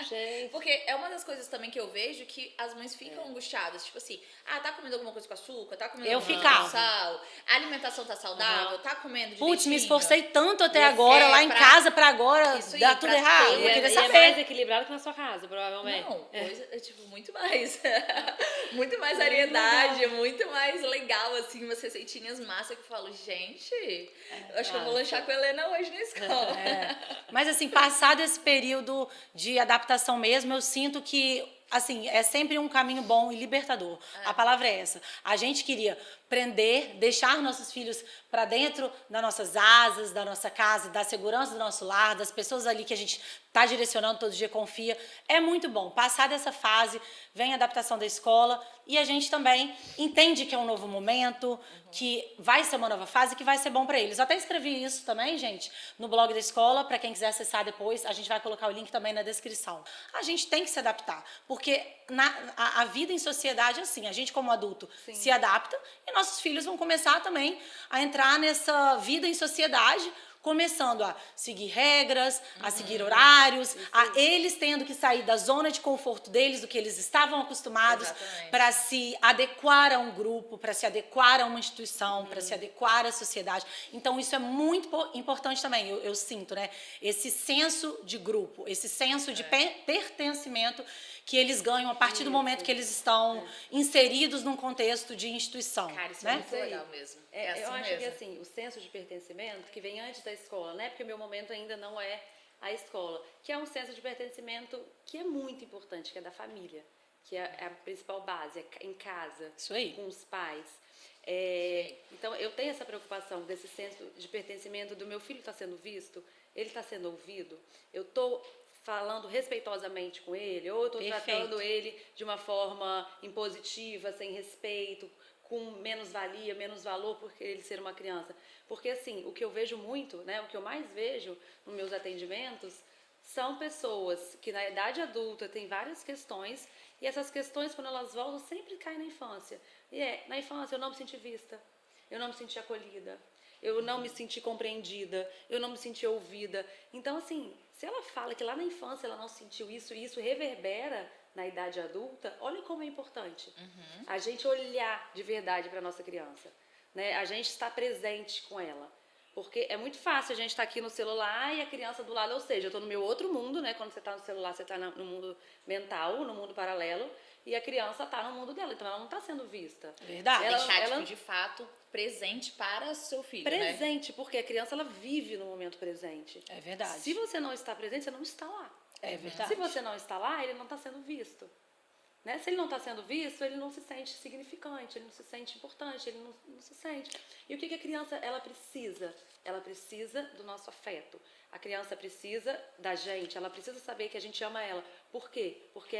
Gente. Porque é uma das coisas também que eu vejo que as mães ficam angustiadas, tipo assim, tá comendo alguma coisa com açúcar, tá comendo alguma coisa com sal, a alimentação tá saudável, tá comendo direitinho. Putz, me esforcei tanto até agora, lá em casa, pra agora dar tudo errado. Eu queria saber. E é mais equilibrado que na sua casa, provavelmente. Não, coisa, tipo, muito mais. Muito mais variedade, muito mais legal, assim, umas receitinhas massa que eu falo, gente, eu acho que eu vou lanchar com a Helena hoje na escola. Mas, assim, passado esse período de adaptação mesmo, eu sinto que, assim, é sempre um caminho bom e libertador. A palavra é essa. A gente queria prender, deixar nossos filhos para dentro das nossas asas, da nossa casa, da segurança do nosso lar, das pessoas ali que a gente está direcionando todo dia, confia. É muito bom. Passar dessa fase, vem a adaptação da escola e a gente também entende que é um novo momento, que vai ser uma nova fase, que vai ser bom para eles. Eu até escrevi isso também, gente, no blog da escola, para quem quiser acessar depois, a gente vai colocar o link também na descrição. A gente tem que se adaptar, porque a vida em sociedade é assim, a gente como adulto se adapta e nossos filhos vão começar também a entrar nessa vida em sociedade, começando a seguir regras, a seguir horários, a eles tendo que sair da zona de conforto deles, do que eles estavam acostumados, para se adequar a um grupo, para se adequar a uma instituição, para se adequar à sociedade. Então, isso é muito importante também, eu sinto, né? Esse senso de grupo, esse senso de pertencimento que eles ganham a partir do momento que eles estão inseridos num contexto de instituição. Cara, isso né? é muito legal mesmo. Assim eu acho mesmo. que assim, o senso de pertencimento que vem antes da escola, né? Porque o meu momento ainda não é a escola, que é um senso de pertencimento que é muito importante, que é da família, que é a principal base, é em casa, Isso aí. com os pais. Então, eu tenho essa preocupação desse senso de pertencimento do meu filho está sendo visto, ele está sendo ouvido, eu estou falando respeitosamente com ele, ou eu estou tratando ele de uma forma impositiva, sem respeito, com menos valia, menos valor por ele ser uma criança. Porque, assim, o que eu vejo muito, né, o que eu mais vejo nos meus atendimentos, são pessoas que na idade adulta têm várias questões, e essas questões, quando elas voltam, sempre caem na infância. E na infância eu não me senti vista, eu não me senti acolhida, eu não me senti compreendida, eu não me senti ouvida. Então, assim, se ela fala que lá na infância ela não sentiu isso, e isso reverbera na idade adulta, olha como é importante a gente olhar de verdade para a nossa criança, né? A gente estar presente com ela. Porque é muito fácil a gente estar aqui no celular e a criança do lado, ou seja, eu estou no meu outro mundo, né? Quando você está no celular, você está no mundo mental, no mundo paralelo, e a criança está no mundo dela, então ela não está sendo vista. Verdade. Deixar, de fato, presente para o seu filho, presente, porque a criança, ela vive no momento presente. É verdade. Se você não está presente, você não está lá. É verdade. Se você não está lá, ele não está sendo visto. Né? Se ele não está sendo visto, ele não se sente significante, ele não se sente importante, ele não se sente. E o que a criança ela precisa? Ela precisa do nosso afeto. A criança precisa da gente, ela precisa saber que a gente ama ela. Por quê? Porque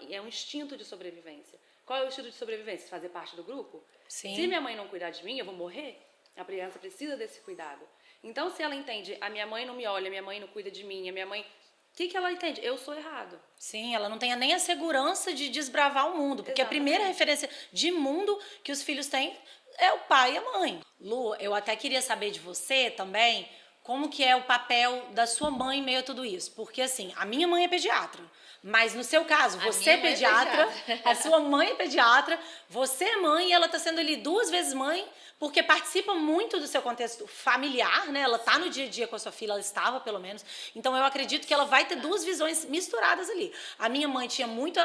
é um instinto de sobrevivência. Qual é o instinto de sobrevivência? Fazer parte do grupo? Sim. Se minha mãe não cuidar de mim, eu vou morrer? A criança precisa desse cuidado. Então, se ela entende, a minha mãe não me olha, a minha mãe não cuida de mim, a minha mãe... O que ela entende? Eu sou errado. Sim, ela não tem nem a segurança de desbravar o mundo, porque a primeira referência de mundo que os filhos têm é o pai e a mãe. Lu, eu até queria saber de você também, como que é o papel da sua mãe em meio a tudo isso. Porque, assim, a minha mãe é pediatra. Mas no seu caso, você é pediatra, a sua mãe é pediatra, você é mãe e ela está sendo ali 2 vezes mãe, porque participa muito do seu contexto familiar, né? Ela está no dia a dia com a sua filha, ela estava pelo menos. Então eu acredito que ela vai ter 2 visões misturadas ali. A minha mãe tinha muito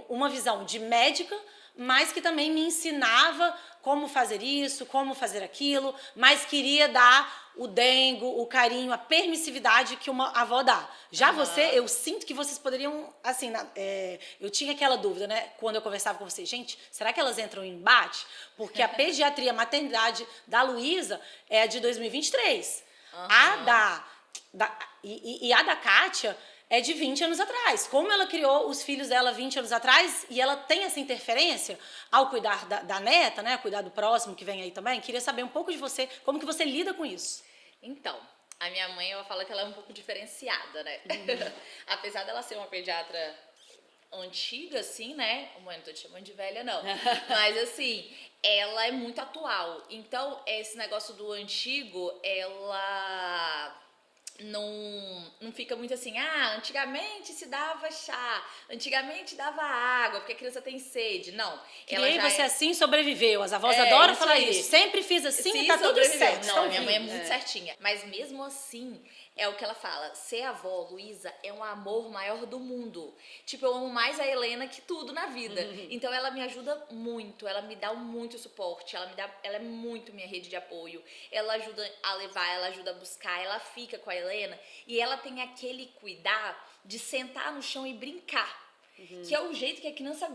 uma visão de médica, mas que também me ensinava como fazer isso, como fazer aquilo, mas queria dar o dengo, o carinho, a permissividade que uma avó dá. Já você, eu sinto que vocês poderiam, assim, eu tinha aquela dúvida, né, quando eu conversava com vocês, gente, será que elas entram em embate? Porque a pediatria, a maternidade da Luísa é a de 2023. A da Kátia é de 20 anos atrás. Como ela criou os filhos dela 20 anos atrás e ela tem essa interferência ao cuidar da neta, né, cuidar do próximo que vem aí também, queria saber um pouco de você, como que você lida com isso. Então, a minha mãe, ela fala que ela é um pouco diferenciada, né? Apesar dela ser uma pediatra antiga, assim, né? Mãe, não tô te chamando de velha, não. Mas, assim, ela é muito atual. Então, esse negócio do antigo, ela não fica muito assim, antigamente se dava chá, antigamente dava água, porque a criança tem sede. Não. Criei você assim, sobreviveu. As avós adoram falar isso. Sempre fiz assim e tá tudo certo. Não, minha mãe é muito certinha. Mas mesmo assim, é o que ela fala, ser avó, Luísa, é um amor maior do mundo. Tipo, eu amo mais a Helena que tudo na vida. Então ela me ajuda muito, ela me dá muito suporte, ela é muito minha rede de apoio. Ela ajuda a levar, ela ajuda a buscar, ela fica com a Helena e ela tem aquele cuidar de sentar no chão e brincar. Que é o jeito que a criança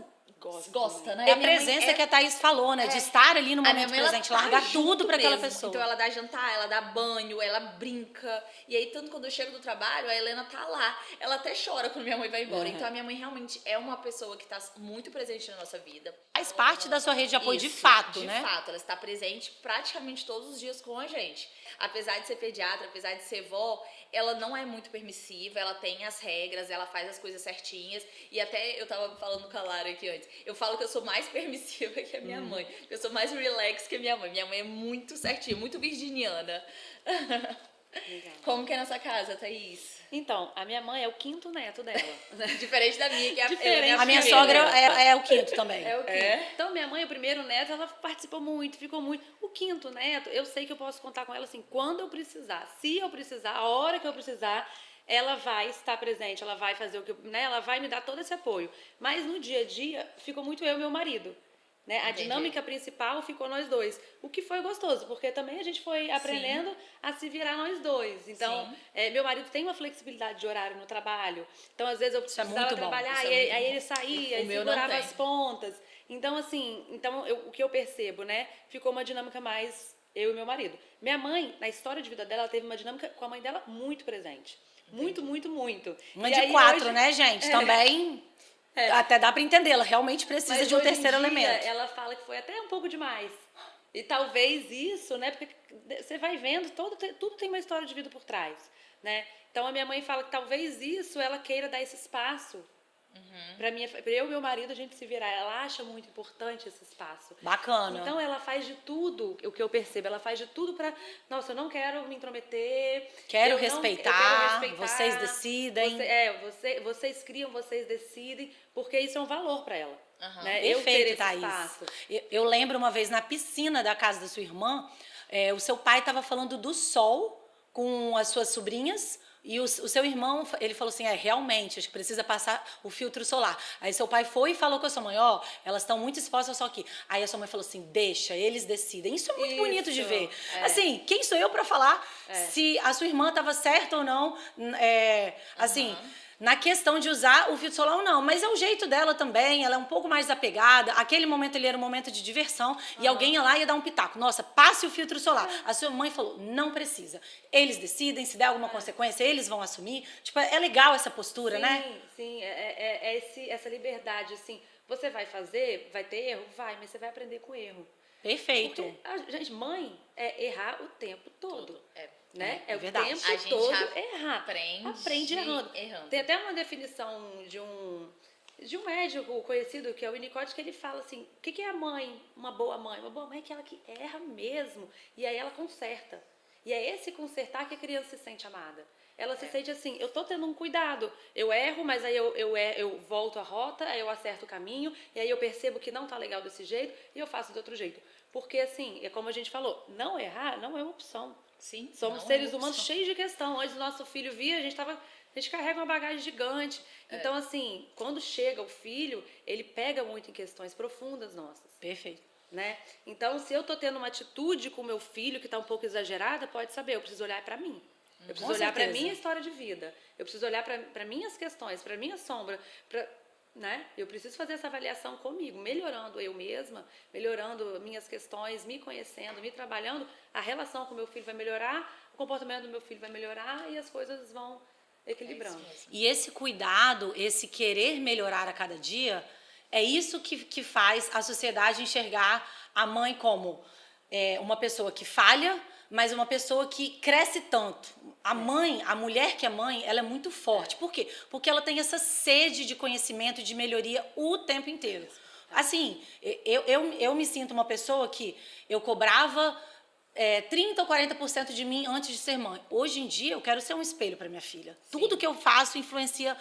gosta, né? E a presença que a Thaís falou, né? De estar ali no momento presente, largar tudo para aquela pessoa. Então ela dá jantar, ela dá banho, ela brinca. E aí, tanto quando eu chego do trabalho, a Helena tá lá. Ela até chora quando minha mãe vai embora. Então a minha mãe realmente é uma pessoa que tá muito presente na nossa vida. Faz parte da sua rede de apoio de fato, né? De fato, ela está presente praticamente todos os dias com a gente. Apesar de ser pediatra, apesar de ser vó, ela não é muito permissiva, ela tem as regras, ela faz as coisas certinhas. E até eu tava falando com a Lara aqui antes, eu falo que eu sou mais permissiva que a minha mãe, eu sou mais relax que a minha mãe. Minha mãe é muito certinha, muito virginiana. Legal. Como que é nessa casa, Thaís? Então, a minha mãe é o 5º neto dela. Diferente da minha, que é a minha sogra é o 5º também. É o 5º. Então, minha mãe, o 1º neto, ela participou muito, ficou muito. O 5º neto, eu sei que eu posso contar com ela assim, quando eu precisar. Se eu precisar, a hora que eu precisar, ela vai estar presente, ela vai fazer o que, né? Ela vai me dar todo esse apoio. Mas no dia a dia, ficou muito eu e meu marido. Né? A dinâmica principal ficou nós dois, o que foi gostoso, porque também a gente foi aprendendo a se virar nós dois. Então, meu marido tem uma flexibilidade de horário no trabalho, então às vezes eu precisava trabalhar, e aí ele saía e segurava as pontas. Então, assim, o que eu percebo, né? Ficou uma dinâmica mais eu e meu marido. Minha mãe, na história de vida dela, ela teve uma dinâmica com a mãe dela muito presente. Muito, muito, muito. Mãe de 4, né, gente? Também... Até dá pra entender, ela realmente precisa de um terceiro elemento. Ela fala que foi até um pouco demais. E talvez isso, né? Porque você vai vendo, tudo tem uma história de vida por trás, né? Então a minha mãe fala que talvez isso ela queira dar esse espaço. Pra eu e meu marido, a gente se virar. Ela acha muito importante esse espaço. Bacana. Então ela faz de tudo, o que eu percebo, ela faz de tudo pra... Nossa, eu não quero me intrometer. Quero respeitar, vocês decidem. Vocês criam, vocês decidem, porque isso é um valor pra ela. Né? Perfeito, Thaís. Eu lembro uma vez na piscina da casa da sua irmã, o seu pai estava falando do sol com as suas sobrinhas. E o seu irmão, ele falou assim, realmente, acho que precisa passar o filtro solar. Aí seu pai foi e falou com a sua mãe, elas estão muito expostas só aqui. Aí a sua mãe falou assim, deixa, eles decidem. Isso é muito bonito de ver. Assim, quem sou eu para falar se a sua irmã estava certa ou não, assim... Na questão de usar o filtro solar ou não, mas é o jeito dela também, ela é um pouco mais apegada. Aquele momento ali era um momento de diversão e alguém ia lá e ia dar um pitaco. Nossa, passe o filtro solar. A sua mãe falou, não precisa. Eles decidem, se der alguma consequência, eles vão assumir. Tipo, é legal essa postura, né? Sim, essa liberdade, assim. Você vai fazer, vai ter erro? Vai, mas você vai aprender com erro. Perfeito. Porque, gente, mãe é errar o tempo todo. Né? É o verdade. tempo a todo gente errar. Aprende errando. Tem até uma definição de um médico conhecido, que é o Winnicott, que ele fala assim, o que é a mãe, uma boa mãe? Uma boa mãe é aquela que erra mesmo, e aí ela conserta. E é esse consertar que a criança se sente amada. Ela se sente assim, eu tô tendo um cuidado, eu erro, mas aí eu volto a rota, aí eu acerto o caminho, e aí eu percebo que não tá legal desse jeito, e eu faço de outro jeito. Porque assim, é como a gente falou, não errar não é uma opção. Sim, somos seres humanos cheios de questão. Antes do nosso filho vir, a gente carrega uma bagagem gigante. Então, assim, quando chega o filho, ele pega muito em questões profundas nossas. Perfeito. Né? Então, se eu tô tendo uma atitude com o meu filho que está um pouco exagerada, pode saber, eu preciso olhar para mim. Eu preciso olhar para minha história de vida. Eu preciso olhar para minhas questões, para minha sombra, né? Eu preciso fazer essa avaliação comigo, melhorando eu mesma, melhorando minhas questões, me conhecendo, me trabalhando. A relação com o meu filho vai melhorar, o comportamento do meu filho vai melhorar e as coisas vão equilibrando. E esse cuidado, esse querer melhorar a cada dia, é isso que faz a sociedade enxergar a mãe como uma pessoa que falha, mas uma pessoa que cresce tanto. A mãe, a mulher que é mãe, ela é muito forte. Por quê? Porque ela tem essa sede de conhecimento e de melhoria o tempo inteiro. Assim, eu me sinto uma pessoa que eu cobrava 30% ou 40% de mim antes de ser mãe. Hoje em dia, eu quero ser um espelho para minha filha. Sim. Tudo que eu faço influencia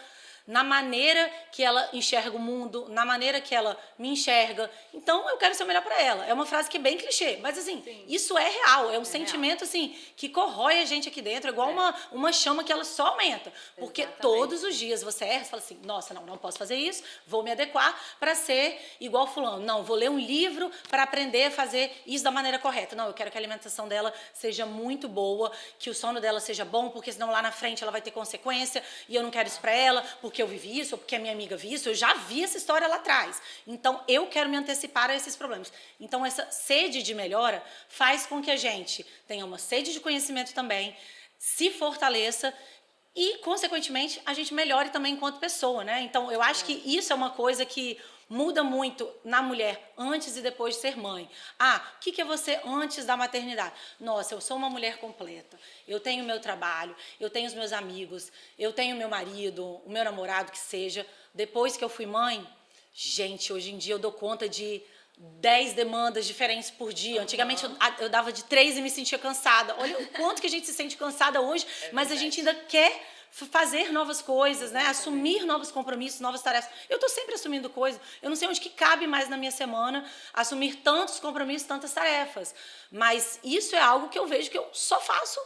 na maneira que ela enxerga o mundo, na maneira que ela me enxerga. Então, eu quero ser o melhor para ela. É uma frase que é bem clichê, mas assim, sim, isso é real, é um sentimento real, assim, que corrói a gente aqui dentro, é igual uma chama que ela só aumenta. Porque exatamente, todos os dias você erra, você fala assim, nossa, não posso fazer isso, vou me adequar para ser igual fulano. Não, vou ler um livro para aprender a fazer isso da maneira correta. Não, eu quero que a alimentação dela seja muito boa, que o sono dela seja bom, porque senão lá na frente ela vai ter consequência e eu não quero isso para ela, porque eu vivi isso, ou porque a minha amiga viu isso, eu já vi essa história lá atrás. Então, eu quero me antecipar a esses problemas. Então, essa sede de melhora faz com que a gente tenha uma sede de conhecimento também, se fortaleça e, consequentemente, a gente melhore também enquanto pessoa, né? Então, eu acho que isso é uma coisa que muda muito na mulher antes e depois de ser mãe. O que é você antes da maternidade? Nossa, eu sou uma mulher completa. Eu tenho meu trabalho, eu tenho os meus amigos, eu tenho meu marido, o meu namorado, que seja. Depois que eu fui mãe, gente, hoje em dia eu dou conta de 10 demandas diferentes por dia. Antigamente eu dava de 3 e me sentia cansada. Olha o quanto que a gente se sente cansada hoje, mas a gente ainda quer fazer novas coisas, né? Assumir novos compromissos, novas tarefas. Eu estou sempre assumindo coisas. Eu não sei onde que cabe mais na minha semana assumir tantos compromissos, tantas tarefas. Mas isso é algo que eu vejo que eu só faço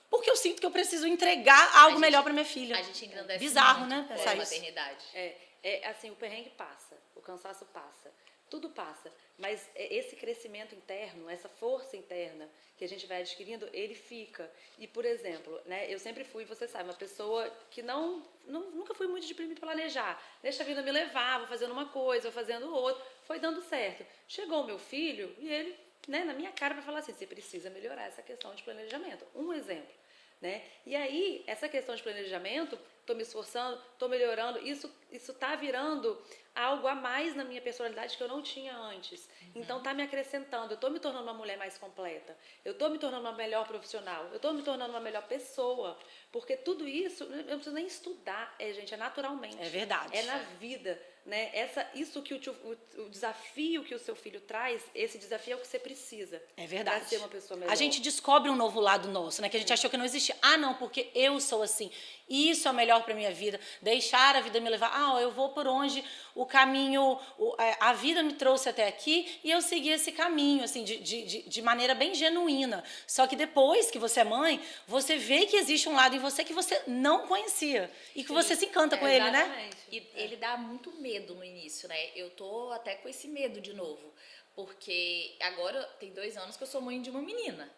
porque eu sinto que eu preciso entregar algo melhor para minha filha. A gente engrandece bizarro, muito, né? Pensar isso. Maternidade. Assim, o perrengue passa, o cansaço passa, tudo passa. Mas esse crescimento interno, essa força interna que a gente vai adquirindo, ele fica. E, por exemplo, né, eu sempre fui, você sabe, uma pessoa que nunca fui muito de me planejar. Deixa a vida me levar, vou fazendo uma coisa, vou fazendo outra. Foi dando certo. Chegou o meu filho e ele, né, na minha cara, para falar assim, você precisa melhorar essa questão de planejamento. Um exemplo. Né? E aí, essa questão de planejamento, estou me esforçando, estou melhorando, isso está virando algo a mais na minha personalidade que eu não tinha antes. Então, está me acrescentando, eu estou me tornando uma mulher mais completa, eu estou me tornando uma melhor profissional, eu estou me tornando uma melhor pessoa, porque tudo isso, eu não preciso nem estudar, gente, é naturalmente. É verdade. É na vida. Né? Isso que o desafio que o seu filho traz, esse desafio é o que você precisa. É verdade. Para ser uma pessoa melhor. A gente descobre um novo lado nosso, né? Que a gente achou que não existia. Não, porque eu sou assim. Isso é o melhor para minha vida. Deixar a vida me levar. Eu vou por onde o caminho, a vida me trouxe até aqui e eu segui esse caminho, assim, de maneira bem genuína. Só que depois que você é mãe, você vê que existe um lado em você que você não conhecia e que você se encanta com ele, né? E ele dá muito medo no início, né? Eu tô até com esse medo de novo, porque agora tem 2 anos que eu sou mãe de uma menina.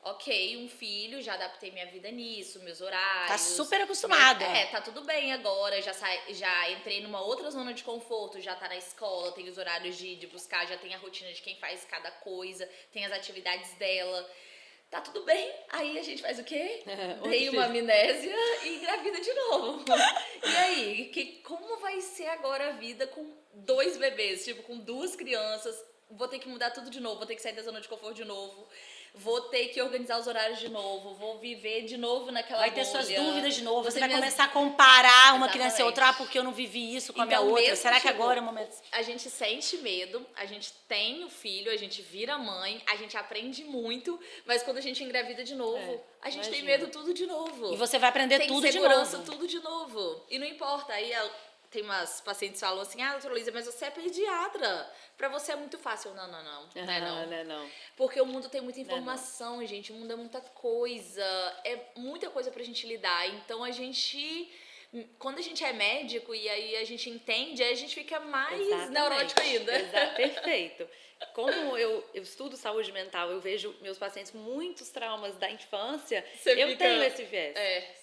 Ok, um filho, já adaptei minha vida nisso, meus horários. Tá super acostumada. Tá tudo bem agora, já entrei numa outra zona de conforto, já tá na escola, tem os horários de buscar, já tem a rotina de quem faz cada coisa, tem as atividades dela. Tá tudo bem, aí a gente faz o quê? Tem uma amnésia e engravida de novo. E aí, como vai ser agora a vida com 2 bebês, tipo, com 2 crianças? Vou ter que mudar tudo de novo, vou ter que sair da zona de conforto de novo. vou ter que organizar os horários de novo, vou viver de novo naquela Vai ter bolha. suas dúvidas de novo, você vai minhas- começar a comparar uma Exatamente. criança e outra, porque eu não vivi isso com a minha Então, outra. mesmo, Será que tipo, agora é o momento? A gente sente medo, a gente tem o filho, a gente vira mãe, a gente aprende muito, mas quando a gente engravida de novo, a gente tem medo tudo de novo. E você vai aprender tem tudo de segurança, novo. tudo de novo. E não importa, aí tem umas pacientes que falam assim, doutora Luísa, mas você é pediatra, pra você é muito fácil. Não, não. Porque o mundo tem muita informação, gente, o mundo é muita coisa, é muita coisa pra gente lidar. Então quando a gente é médico e aí a gente entende, aí a gente fica mais neurótico ainda. Exato, perfeito. Como eu estudo saúde mental, eu vejo meus pacientes com muitos traumas da infância, eu tenho esse viés.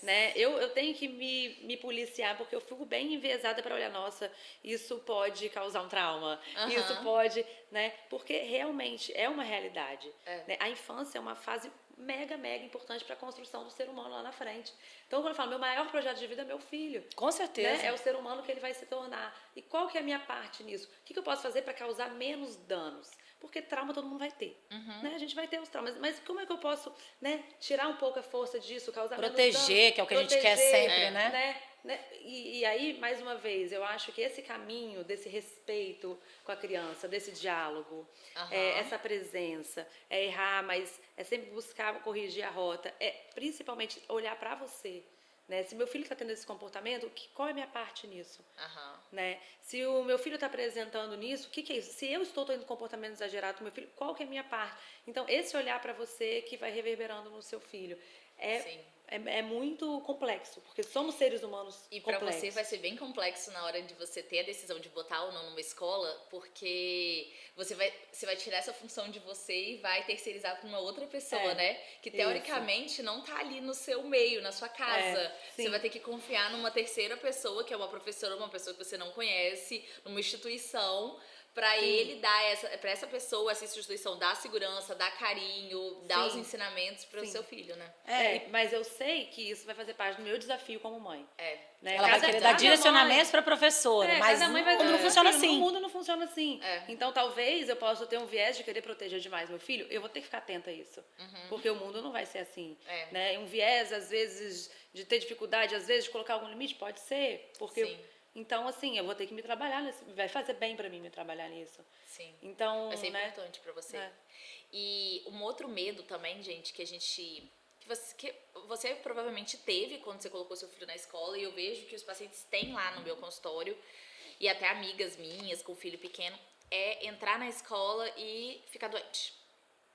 Né? Eu tenho que me policiar, porque eu fico bem enviesada para olhar, nossa, isso pode causar um trauma, isso pode, né? Porque realmente é uma realidade. Né? A infância é uma fase mega importante para a construção do ser humano lá na frente. Então, quando eu falo, meu maior projeto de vida é meu filho. Com certeza. Né? É o ser humano que ele vai se tornar. E qual que é a minha parte nisso? O que eu posso fazer para causar menos danos? Porque trauma todo mundo vai ter. Né? A gente vai ter os traumas. Mas como é que eu posso, né, tirar um pouco a força disso, causar menos danos? Proteger, que é o que a gente quer sempre, né? E aí, mais uma vez, eu acho que esse caminho desse respeito com a criança, desse diálogo, essa presença, é errar, mas é sempre buscar corrigir a rota, é principalmente olhar para você. Né? Se meu filho está tendo esse comportamento, qual é a minha parte nisso? Né? Se o meu filho está apresentando nisso, o que é isso? Se eu estou tendo comportamento exagerado com meu filho, qual que é a minha parte? Então, esse olhar para você que vai reverberando no seu filho. É muito complexo, porque somos seres humanos E para complexos. você vai ser bem complexo na hora de você ter a decisão de botar ou não numa escola, porque você vai tirar essa função de você e vai terceirizar para uma outra pessoa, né? Que teoricamente não tá ali no seu meio, na sua casa. Você vai ter que confiar numa terceira pessoa, que é uma professora, uma pessoa que você não conhece, numa instituição, para ele dar para essa pessoa, essa instituição, dar segurança, dar carinho, dar os ensinamentos para o seu filho, né? Mas eu sei que isso vai fazer parte do meu desafio como mãe. Né? Ela vai querer dar direcionamentos para a professora, mas cada mãe vai não funciona assim. O mundo não funciona assim. Então, talvez eu possa ter um viés de querer proteger demais meu filho, eu vou ter que ficar atenta a isso. Porque o mundo não vai ser assim. Né? Um viés, às vezes, de ter dificuldade, às vezes, de colocar algum limite, pode ser. Porque então, assim, eu vou ter que me trabalhar nisso. Vai fazer bem pra mim me trabalhar nisso. Então, vai ser importante pra você. E um outro medo também, gente, que você provavelmente teve quando você colocou seu filho na escola, e eu vejo que os pacientes têm lá no meu consultório, e até amigas minhas com filho pequeno, é entrar na escola e ficar doente.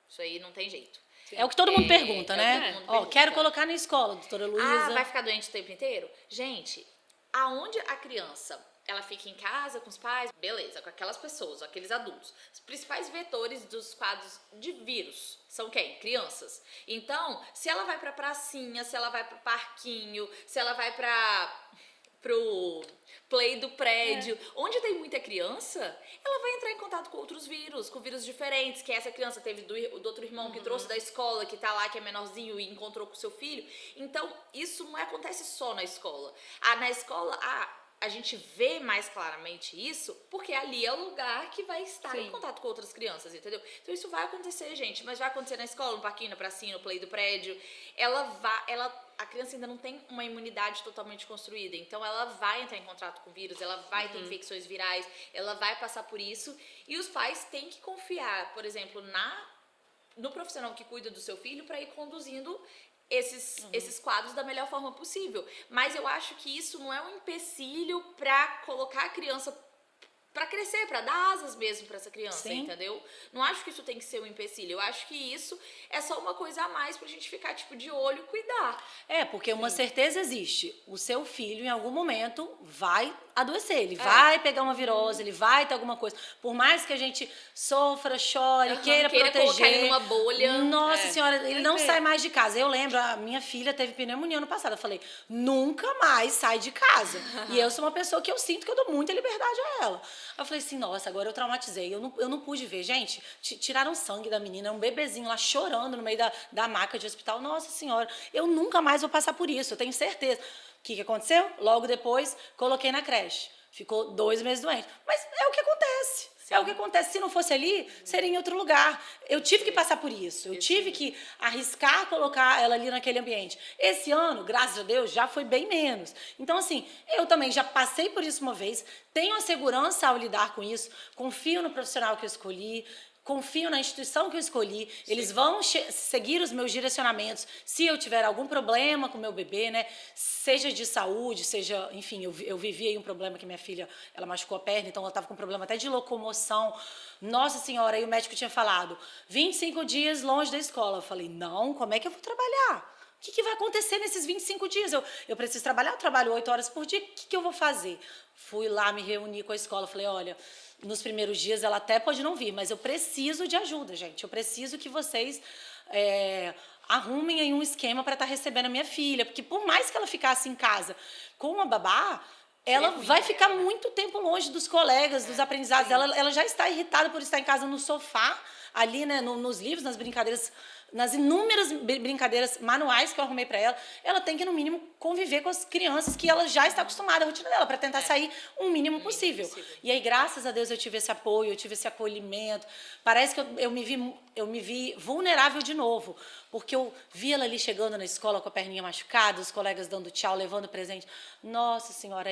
Isso aí não tem jeito. É o que todo mundo pergunta, né? Quero colocar na escola, doutora Luísa. Vai ficar doente o tempo inteiro? Gente, aonde a criança, ela fica em casa com os pais, beleza, com aquelas pessoas, aqueles adultos. Os principais vetores dos quadros de vírus são quem? Crianças. Então, se ela vai pra pracinha, se ela vai pro parquinho, se ela vai pro play do prédio, onde tem muita criança, ela vai entrar em contato com outros vírus, com vírus diferentes, que essa criança teve do outro irmão que trouxe da escola, que tá lá, que é menorzinho e encontrou com o seu filho. Então, isso não acontece só na escola. Na escola, a gente vê mais claramente isso, porque ali é o lugar que vai estar em contato com outras crianças, entendeu? Então, isso vai acontecer, gente, mas vai acontecer na escola, no parquinho, na pracinha, no play do prédio. A criança ainda não tem uma imunidade totalmente construída, então ela vai entrar em contato com vírus, ela vai ter infecções virais, ela vai passar por isso, e os pais têm que confiar, por exemplo, no profissional que cuida do seu filho para ir conduzindo esses quadros da melhor forma possível. Mas eu acho que isso não é um empecilho para colocar a criança para crescer, para dar asas mesmo para essa criança, entendeu? Não acho que isso tem que ser um empecilho. Eu acho que isso é só uma coisa a mais pra gente ficar, de olho e cuidar. Porque uma certeza existe. O seu filho, em algum momento, vai adoecer. Ele vai pegar uma virose, ele vai ter alguma coisa. Por mais que a gente sofra, chore, queira proteger. Colocar ele numa bolha. Nossa senhora, ele não sai mais de casa. Eu lembro, a minha filha teve pneumonia ano passado. Eu falei, nunca mais sai de casa. E eu sou uma pessoa que eu sinto que eu dou muita liberdade a ela. Eu falei assim, nossa, agora eu traumatizei. Eu não pude ver. Gente, tiraram sangue da menina, um bebezinho lá chorando no meio da maca de hospital. Nossa senhora, eu nunca mais vou passar por isso, eu tenho certeza. O que aconteceu? Logo depois, coloquei na creche. Ficou 2 meses doente. Mas é o que acontece. É o que acontece. Se não fosse ali, seria em outro lugar. Eu tive que passar por isso. Eu tive que arriscar colocar ela ali naquele ambiente. Esse ano, graças a Deus, já foi bem menos. Então, assim, eu também já passei por isso uma vez, tenho a segurança ao lidar com isso, confio no profissional que eu escolhi, confio na instituição que eu escolhi, eles vão seguir os meus direcionamentos se eu tiver algum problema com meu bebê, né? Seja de saúde, seja, enfim, eu vivi aí um problema que minha filha, ela machucou a perna, então ela estava com problema até de locomoção. Nossa Senhora, aí o médico tinha falado, 25 dias longe da escola. Eu falei, não, como é que eu vou trabalhar? O que vai acontecer nesses 25 dias? Eu preciso trabalhar, eu trabalho 8 horas por dia, o que eu vou fazer? Fui lá, me reuni com a escola, falei, olha, nos primeiros dias ela até pode não vir, mas eu preciso de ajuda, gente. Eu preciso que vocês arrumem aí um esquema para estar recebendo a minha filha, porque por mais que ela ficasse em casa com uma babá, ela vai ficar muito tempo longe dos colegas, dos aprendizados. Ela já está irritada por estar em casa no sofá, ali, né, nos livros, nas brincadeiras, nas inúmeras brincadeiras manuais que eu arrumei para ela. Ela tem que, no mínimo, conviver com as crianças que ela já está acostumada à rotina dela, para tentar sair o mínimo possível. E aí, graças a Deus, eu tive esse apoio, eu tive esse acolhimento. Parece que eu me vi vulnerável de novo, porque eu vi ela ali chegando na escola com a perninha machucada, os colegas dando tchau, levando presente. Nossa Senhora,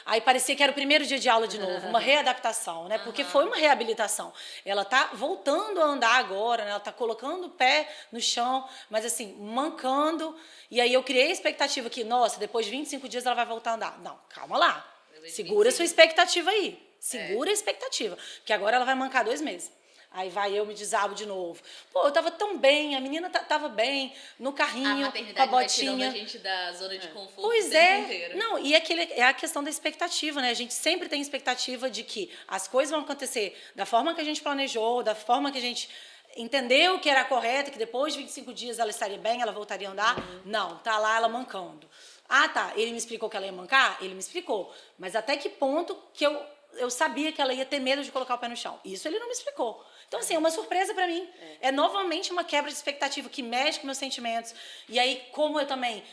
aí parecia que era o primeiro dia de aula de novo, uma readaptação, né? Porque foi uma reabilitação. Ela está voltando a andar agora, né? Ela está colocando o pé no chão, mas assim, mancando. E aí eu criei a expectativa que, nossa, depois de 25 dias ela vai voltar a andar. Não, calma lá. Segura a sua expectativa aí. Segura a expectativa. Porque agora ela vai mancar 2 meses. Aí eu me desabo de novo. Pô, eu tava tão bem, a menina tava bem, no carrinho, com a botinha. Vai tirando a gente da zona de conforto pois o tempo inteiro. Não, e é a questão da expectativa, né? A gente sempre tem expectativa de que as coisas vão acontecer da forma que a gente planejou, da forma que a gente entendeu que era correto, que depois de 25 dias ela estaria bem, ela voltaria a andar. Não, tá lá ela mancando. Ah, tá, ele me explicou que ela ia mancar? Ele me explicou. Mas até que ponto que eu sabia que ela ia ter medo de colocar o pé no chão? Isso ele não me explicou. Então, assim, é uma surpresa para mim. É novamente uma quebra de expectativa que mexe com meus sentimentos. E aí, como eu também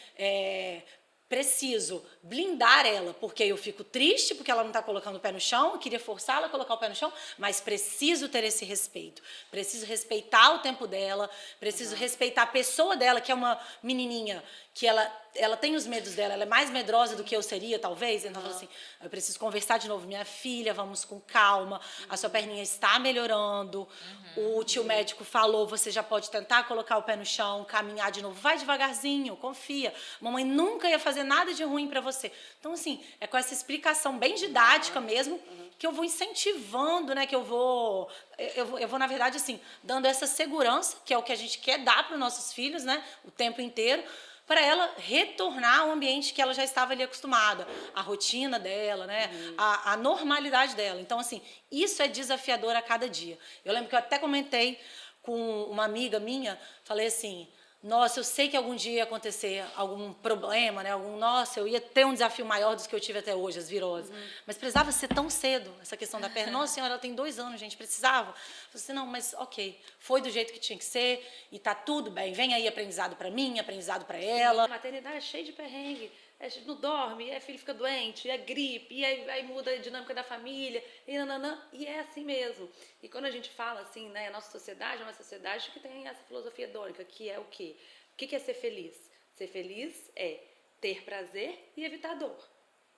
preciso blindar ela, porque eu fico triste porque ela não está colocando o pé no chão, eu queria forçá-la a colocar o pé no chão, mas preciso ter esse respeito. Preciso respeitar o tempo dela, preciso respeitar a pessoa dela, que é uma menininha que ela tem os medos dela, ela é mais medrosa do que eu seria, talvez. Então, assim, eu preciso conversar de novo. Minha filha, vamos com calma, a sua perninha está melhorando, o tio médico falou, você já pode tentar colocar o pé no chão, caminhar de novo, vai devagarzinho, confia. Mamãe nunca ia fazer nada de ruim para você. Então, assim, é com essa explicação bem didática mesmo, que eu vou incentivando, né, que eu vou, na verdade, assim, dando essa segurança, que é o que a gente quer dar para os nossos filhos, né, o tempo inteiro, para ela retornar ao ambiente que ela já estava ali acostumada, a rotina dela, né, a normalidade dela. Então, assim, isso é desafiador a cada dia. Eu lembro que eu até comentei com uma amiga minha, falei assim, nossa, eu sei que algum dia ia acontecer algum problema, né? Nossa, eu ia ter um desafio maior do que eu tive até hoje, as viroses. Mas precisava ser tão cedo, essa questão da perna. Nossa Senhora, ela tem 2 anos, gente, precisava. Eu falei assim, não, mas ok, foi do jeito que tinha que ser e tá tudo bem. Vem aí aprendizado para mim, aprendizado para ela. A maternidade é cheia de perrengue. Não dorme, a filha fica doente, é gripe, e aí muda a dinâmica da família, e é assim mesmo. E quando a gente fala assim, né, a nossa sociedade é uma sociedade que tem essa filosofia hedônica, que é o quê? O que é ser feliz? Ser feliz é ter prazer e evitar dor.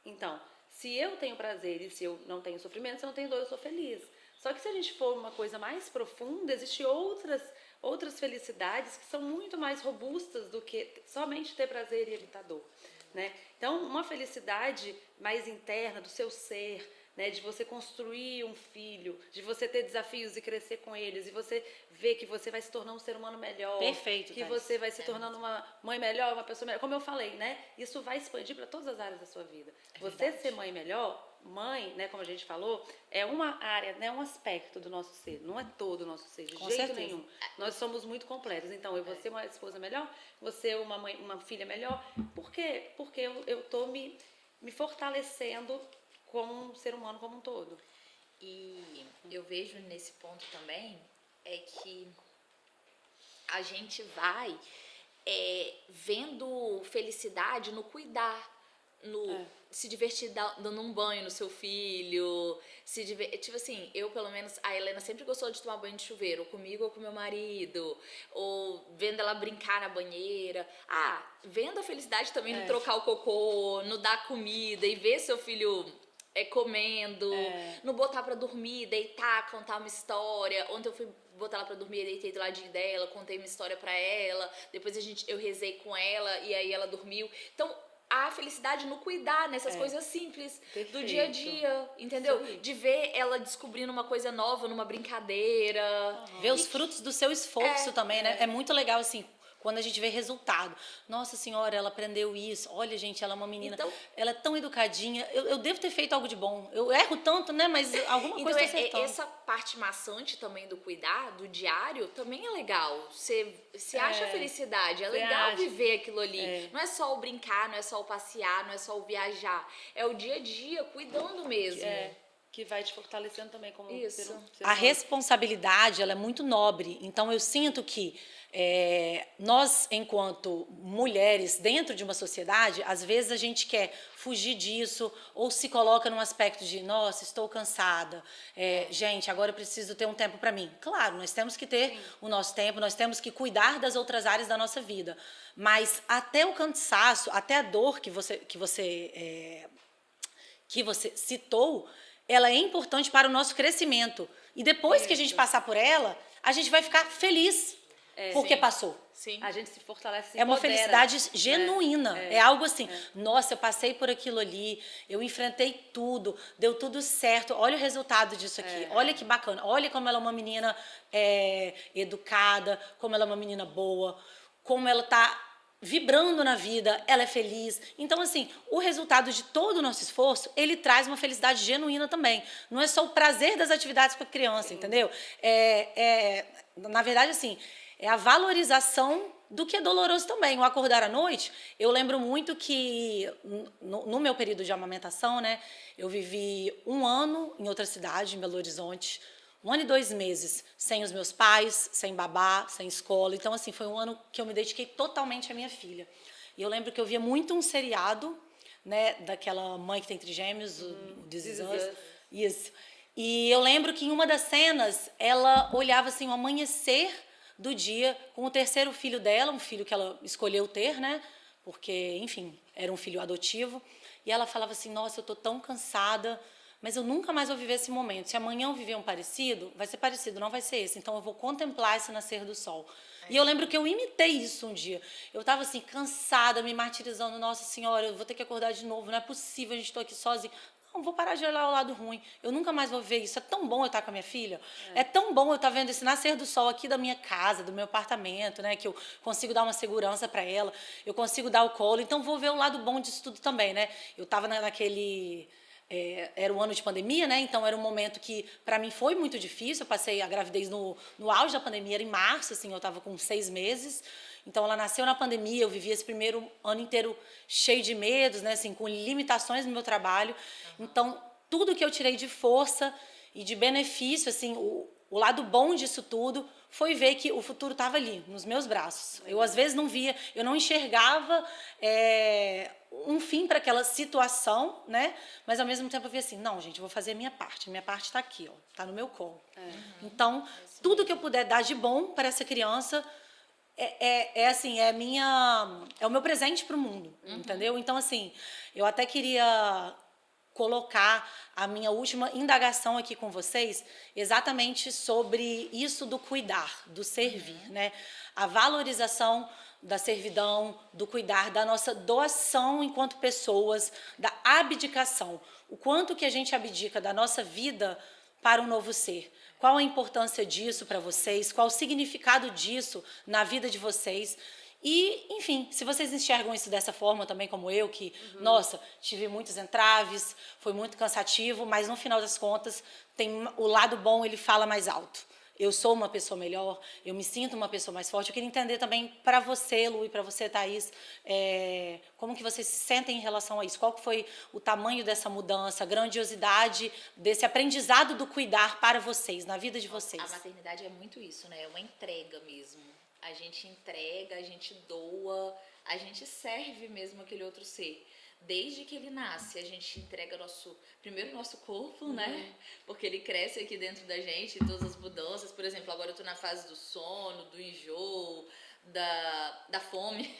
Então, se eu tenho prazer e se eu não tenho sofrimento, se eu não tenho dor, eu sou feliz. Só que se a gente for uma coisa mais profunda, existem outras felicidades que são muito mais robustas do que somente ter prazer e evitar dor. Né? Então, uma felicidade mais interna do seu ser, né? De você construir um filho, de você ter desafios e crescer com eles, e você ver que você vai se tornar um ser humano melhor. Perfeito, que você vai se tornando uma mãe melhor, uma pessoa melhor. Como eu falei, né? Isso vai expandir para todas as áreas da sua vida. Você ser mãe melhor, mãe, né, como a gente falou, é uma área, né, um aspecto do nosso ser, não é todo o nosso ser, de jeito nenhum. Nós somos muito completos. Então, eu vou ser uma esposa melhor, você uma mãe, uma filha melhor. Por quê? Porque eu tô me fortalecendo como um ser humano como um todo. E eu vejo nesse ponto também é que a gente vai vendo felicidade no cuidar, no se divertir dando um banho no seu filho, Tipo assim, eu pelo menos, a Helena sempre gostou de tomar banho de chuveiro, ou comigo ou com meu marido, ou vendo ela brincar na banheira. Vendo a felicidade também no trocar o cocô, no dar comida e ver seu filho comendo, no botar pra dormir, deitar, contar uma história. Ontem eu fui botar ela pra dormir, eu deitei do ladinho dela, contei uma história pra ela, depois eu rezei com ela e aí ela dormiu. Então, a felicidade no cuidar, nessas coisas simples do dia a dia, entendeu? De ver ela descobrindo uma coisa nova numa brincadeira. Ver os frutos do seu esforço também, né? É muito legal, assim, quando a gente vê resultado. Nossa senhora, ela aprendeu isso. Olha, gente, ela é uma menina, ela é tão educadinha. Eu devo ter feito algo de bom. Eu erro tanto, né? Mas alguma coisa tá acertando. Essa parte maçante também do cuidar, do diário, também é legal. Você acha felicidade. É legal viver aquilo ali. Não é só o brincar, não é só o passear, não é só o viajar. É o dia a dia, cuidando mesmo. Que vai te fortalecendo também como isso. A responsabilidade, ela é muito nobre. Então, eu sinto que nós, enquanto mulheres dentro de uma sociedade, às vezes a gente quer fugir disso ou se coloca num aspecto de, nossa, estou cansada, gente, agora eu preciso ter um tempo para mim. Claro, nós temos que ter o nosso tempo, nós temos que cuidar das outras áreas da nossa vida. Mas até o cansaço, até a dor que você citou, ela é importante para o nosso crescimento. E depois que a gente passar por ela, a gente vai ficar feliz porque passou. Sim. A gente se fortalece, se É uma empodera, felicidade genuína. É algo assim, nossa, eu passei por aquilo ali, eu enfrentei tudo, deu tudo certo. Olha o resultado disso aqui. Olha que bacana. Olha como ela é uma menina educada, como ela é uma menina boa, como ela está vibrando na vida, ela é feliz. Então, assim, o resultado de todo o nosso esforço, ele traz uma felicidade genuína também. Não é só o prazer das atividades com a criança, entendeu? Na verdade, assim, é a valorização do que é doloroso também. O acordar à noite, eu lembro muito que no meu período de amamentação, né, eu vivi 1 ano em outra cidade, em Belo Horizonte, 1 ano e 2 meses sem os meus pais, sem babá, sem escola. Então, assim, foi um ano que eu me dediquei totalmente à minha filha. E eu lembro que eu via muito um seriado, né, daquela mãe que tem trigêmeos, o This Is Us. Isso. E eu lembro que em uma das cenas, ela olhava, assim, o amanhecer do dia com o 3º filho dela, um filho que ela escolheu ter, né, porque, enfim, era um filho adotivo. E ela falava assim, nossa, eu tô tão cansada, mas eu nunca mais vou viver esse momento. Se amanhã eu viver um parecido, vai ser parecido, não vai ser esse. Então, eu vou contemplar esse nascer do sol. E eu lembro que eu imitei isso um dia. Eu estava assim, cansada, me martirizando. Nossa Senhora, eu vou ter que acordar de novo. Não é possível, a gente está aqui sozinha. Não, vou parar de olhar o lado ruim. Eu nunca mais vou ver isso. É tão bom eu estar com a minha filha. É tão bom eu estar vendo esse nascer do sol aqui da minha casa, do meu apartamento, né? Que eu consigo dar uma segurança para ela. Eu consigo dar o colo. Então, vou ver o lado bom disso tudo também, né? Eu estava naquele... era o ano de pandemia, né? Então era um momento que para mim foi muito difícil. Eu passei a gravidez no auge da pandemia, era em março, assim, eu estava com 6 meses. Então ela nasceu na pandemia, eu vivi esse primeiro ano inteiro cheio de medos, né? Assim, com limitações no meu trabalho. Então tudo que eu tirei de força e de benefício, assim, o lado bom disso tudo foi ver que o futuro estava ali, nos meus braços. Eu, às vezes, não via, eu não enxergava um fim para aquela situação, né? Mas, ao mesmo tempo, eu via assim, não, gente, eu vou fazer a minha parte está aqui, ó, está no meu colo. Então, tudo que eu puder dar de bom para essa criança assim, é o meu presente para o mundo, entendeu? Então, assim, eu até queria colocar a minha última indagação aqui com vocês exatamente sobre isso do cuidar, do servir, né? A valorização da servidão, do cuidar, da nossa doação enquanto pessoas, da abdicação. O quanto que a gente abdica da nossa vida para um novo ser. Qual a importância disso para vocês? Qual o significado disso na vida de vocês? E, enfim, se vocês enxergam isso dessa forma também como eu, que, nossa, tive muitos entraves, foi muito cansativo, mas no final das contas, tem o lado bom, ele fala mais alto. Eu sou uma pessoa melhor, eu me sinto uma pessoa mais forte. Eu queria entender também para você, Lu, e para você, Thaís, como que vocês se sentem em relação a isso? Qual que foi o tamanho dessa mudança, a grandiosidade desse aprendizado do cuidar para vocês, na vida de vocês? A maternidade é muito isso, né? É uma entrega mesmo. A gente entrega, a gente doa, a gente serve mesmo aquele outro ser. desde que ele nasce, a gente entrega primeiro nosso corpo, né? Porque ele cresce aqui dentro da gente, todas as mudanças. Por exemplo, agora eu tô na fase do sono, do enjoo, da fome.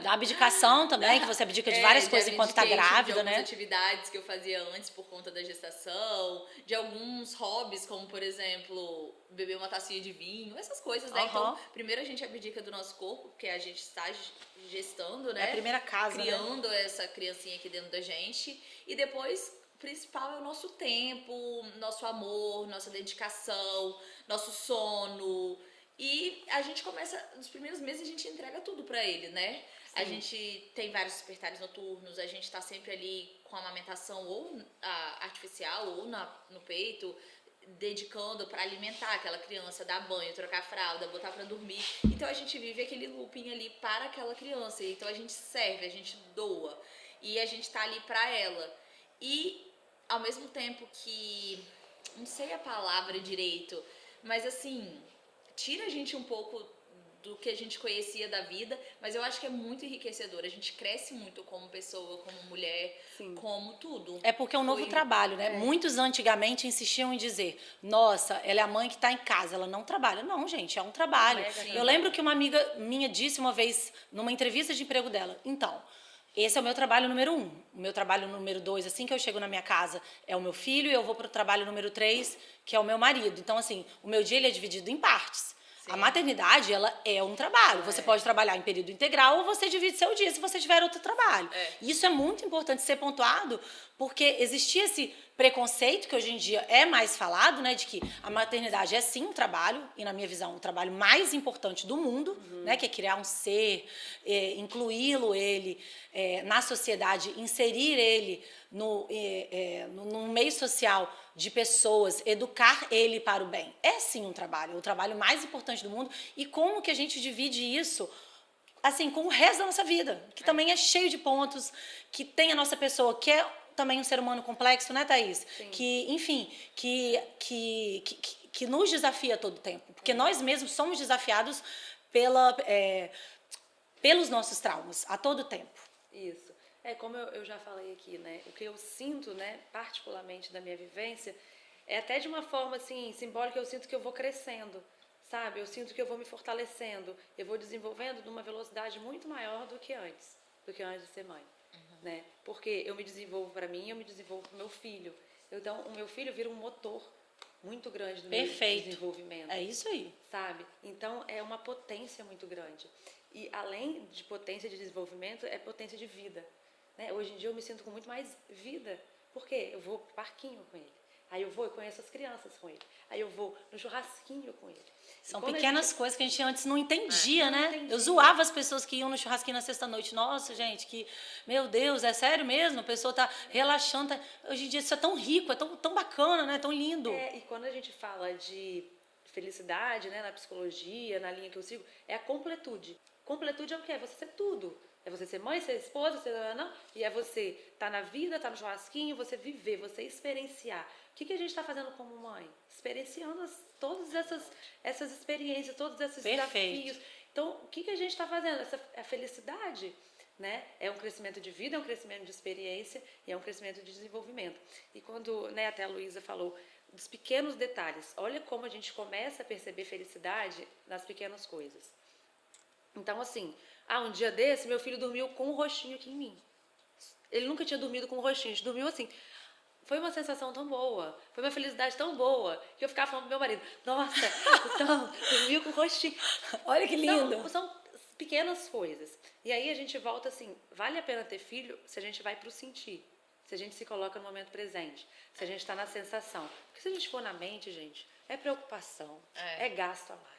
Da abdicação também, que você abdica de várias coisas enquanto tá grávida, né? De algumas atividades que eu fazia antes por conta da gestação, de alguns hobbies, como, por exemplo, beber uma tacinha de vinho, essas coisas, né? Então, primeiro a gente abdica do nosso corpo, porque a gente está gestando, né? É a primeira casa, criando essa criancinha aqui dentro da gente. E depois, o principal é o nosso tempo, nosso amor, nossa dedicação, nosso sono. E a gente começa, nos primeiros meses a gente entrega tudo pra ele, né? Sim. A gente tem vários despertares noturnos, a gente tá sempre ali com a amamentação ou artificial ou no peito, dedicando pra alimentar aquela criança, dar banho, trocar fralda, botar pra dormir. Então a gente vive aquele looping ali para aquela criança. Então a gente serve, a gente doa e a gente tá ali pra ela. E ao mesmo tempo que, não sei a palavra direito, mas assim, tira a gente um pouco do que a gente conhecia da vida, mas eu acho que é muito enriquecedor. A gente cresce muito como pessoa, como mulher, como tudo. É porque é um novo trabalho, né? Muitos antigamente insistiam em dizer, nossa, ela é a mãe que está em casa, ela não trabalha. Não, gente, é um trabalho. Eu lembro que uma amiga minha disse uma vez, numa entrevista de emprego dela, então, esse é o meu trabalho número 1. O meu trabalho número 2, assim que eu chego na minha casa, é o meu filho, e eu vou para o trabalho número 3, que é o meu marido. Então, assim, o meu dia ele é dividido em partes. Sim. A maternidade, ela é um trabalho. Você pode trabalhar em período integral ou você divide seu dia se você tiver outro trabalho. Isso é muito importante ser pontuado, porque existia esse preconceito que hoje em dia é mais falado, né, de que a maternidade é sim um trabalho, e na minha visão, o trabalho mais importante do mundo, né, que é criar um ser, incluí-lo ele na sociedade, inserir ele no meio social de pessoas, educar ele para o bem. É sim um trabalho, é o trabalho mais importante do mundo. E como que a gente divide isso assim com o resto da nossa vida, que também é cheio de pontos, que tem a nossa pessoa, que é também um ser humano complexo, né, Thaís? Sim. Que, enfim, que nos desafia a todo tempo. Porque nós mesmos somos desafiados pelos nossos traumas a todo tempo. Isso. Como eu já falei aqui, né? O que eu sinto, né, particularmente da minha vivência, é até de uma forma, assim, simbólica, eu sinto que eu vou crescendo, sabe? Eu sinto que eu vou me fortalecendo, eu vou desenvolvendo numa velocidade muito maior do que antes de ser mãe. Né? Porque eu me desenvolvo para mim, eu me desenvolvo para o meu filho. Então, o meu filho vira um motor muito grande do meu desenvolvimento. É isso aí. Sabe? Então, é uma potência muito grande. E, além de potência de desenvolvimento, é potência de vida. Né? Hoje em dia, eu me sinto com muito mais vida. Por quê? Eu vou pro parquinho com ele. Aí eu vou e conheço as crianças com ele. Aí eu vou no churrasquinho com ele. São pequenas coisas que a gente antes não entendia, né? Eu zoava as pessoas que iam no churrasquinho na sexta-noite. Nossa, gente, meu Deus, é sério mesmo? A pessoa tá relaxando. Hoje em dia isso é tão rico, é tão bacana, né? Tão lindo. E quando a gente fala de felicidade, né, na psicologia, na linha que eu sigo, é a completude. Completude é o quê? É você ser tudo. É você ser mãe, ser esposa, e é você estar na vida, estar no churrasquinho, você viver, você experienciar. O que a gente está fazendo como mãe? Experienciando todas essas experiências, todos esses desafios. Então, o que a gente está fazendo? A felicidade, né? É um crescimento de vida, é um crescimento de experiência e é um crescimento de desenvolvimento. E quando, né, até a Luísa falou dos pequenos detalhes, olha como a gente começa a perceber felicidade nas pequenas coisas. Então, assim, um dia desse, meu filho dormiu com um rostinho aqui em mim. Ele nunca tinha dormido com um rostinho, a gente dormiu assim. Foi uma sensação tão boa, foi uma felicidade tão boa, que eu ficava falando pro meu marido, nossa, então, dormiu com o rostinho. Olha que lindo. São pequenas coisas. E aí a gente volta assim, vale a pena ter filho se a gente vai pro sentir, se a gente se coloca no momento presente, se a gente está na sensação. Porque se a gente for na mente, gente, é preocupação, é gasto a mais.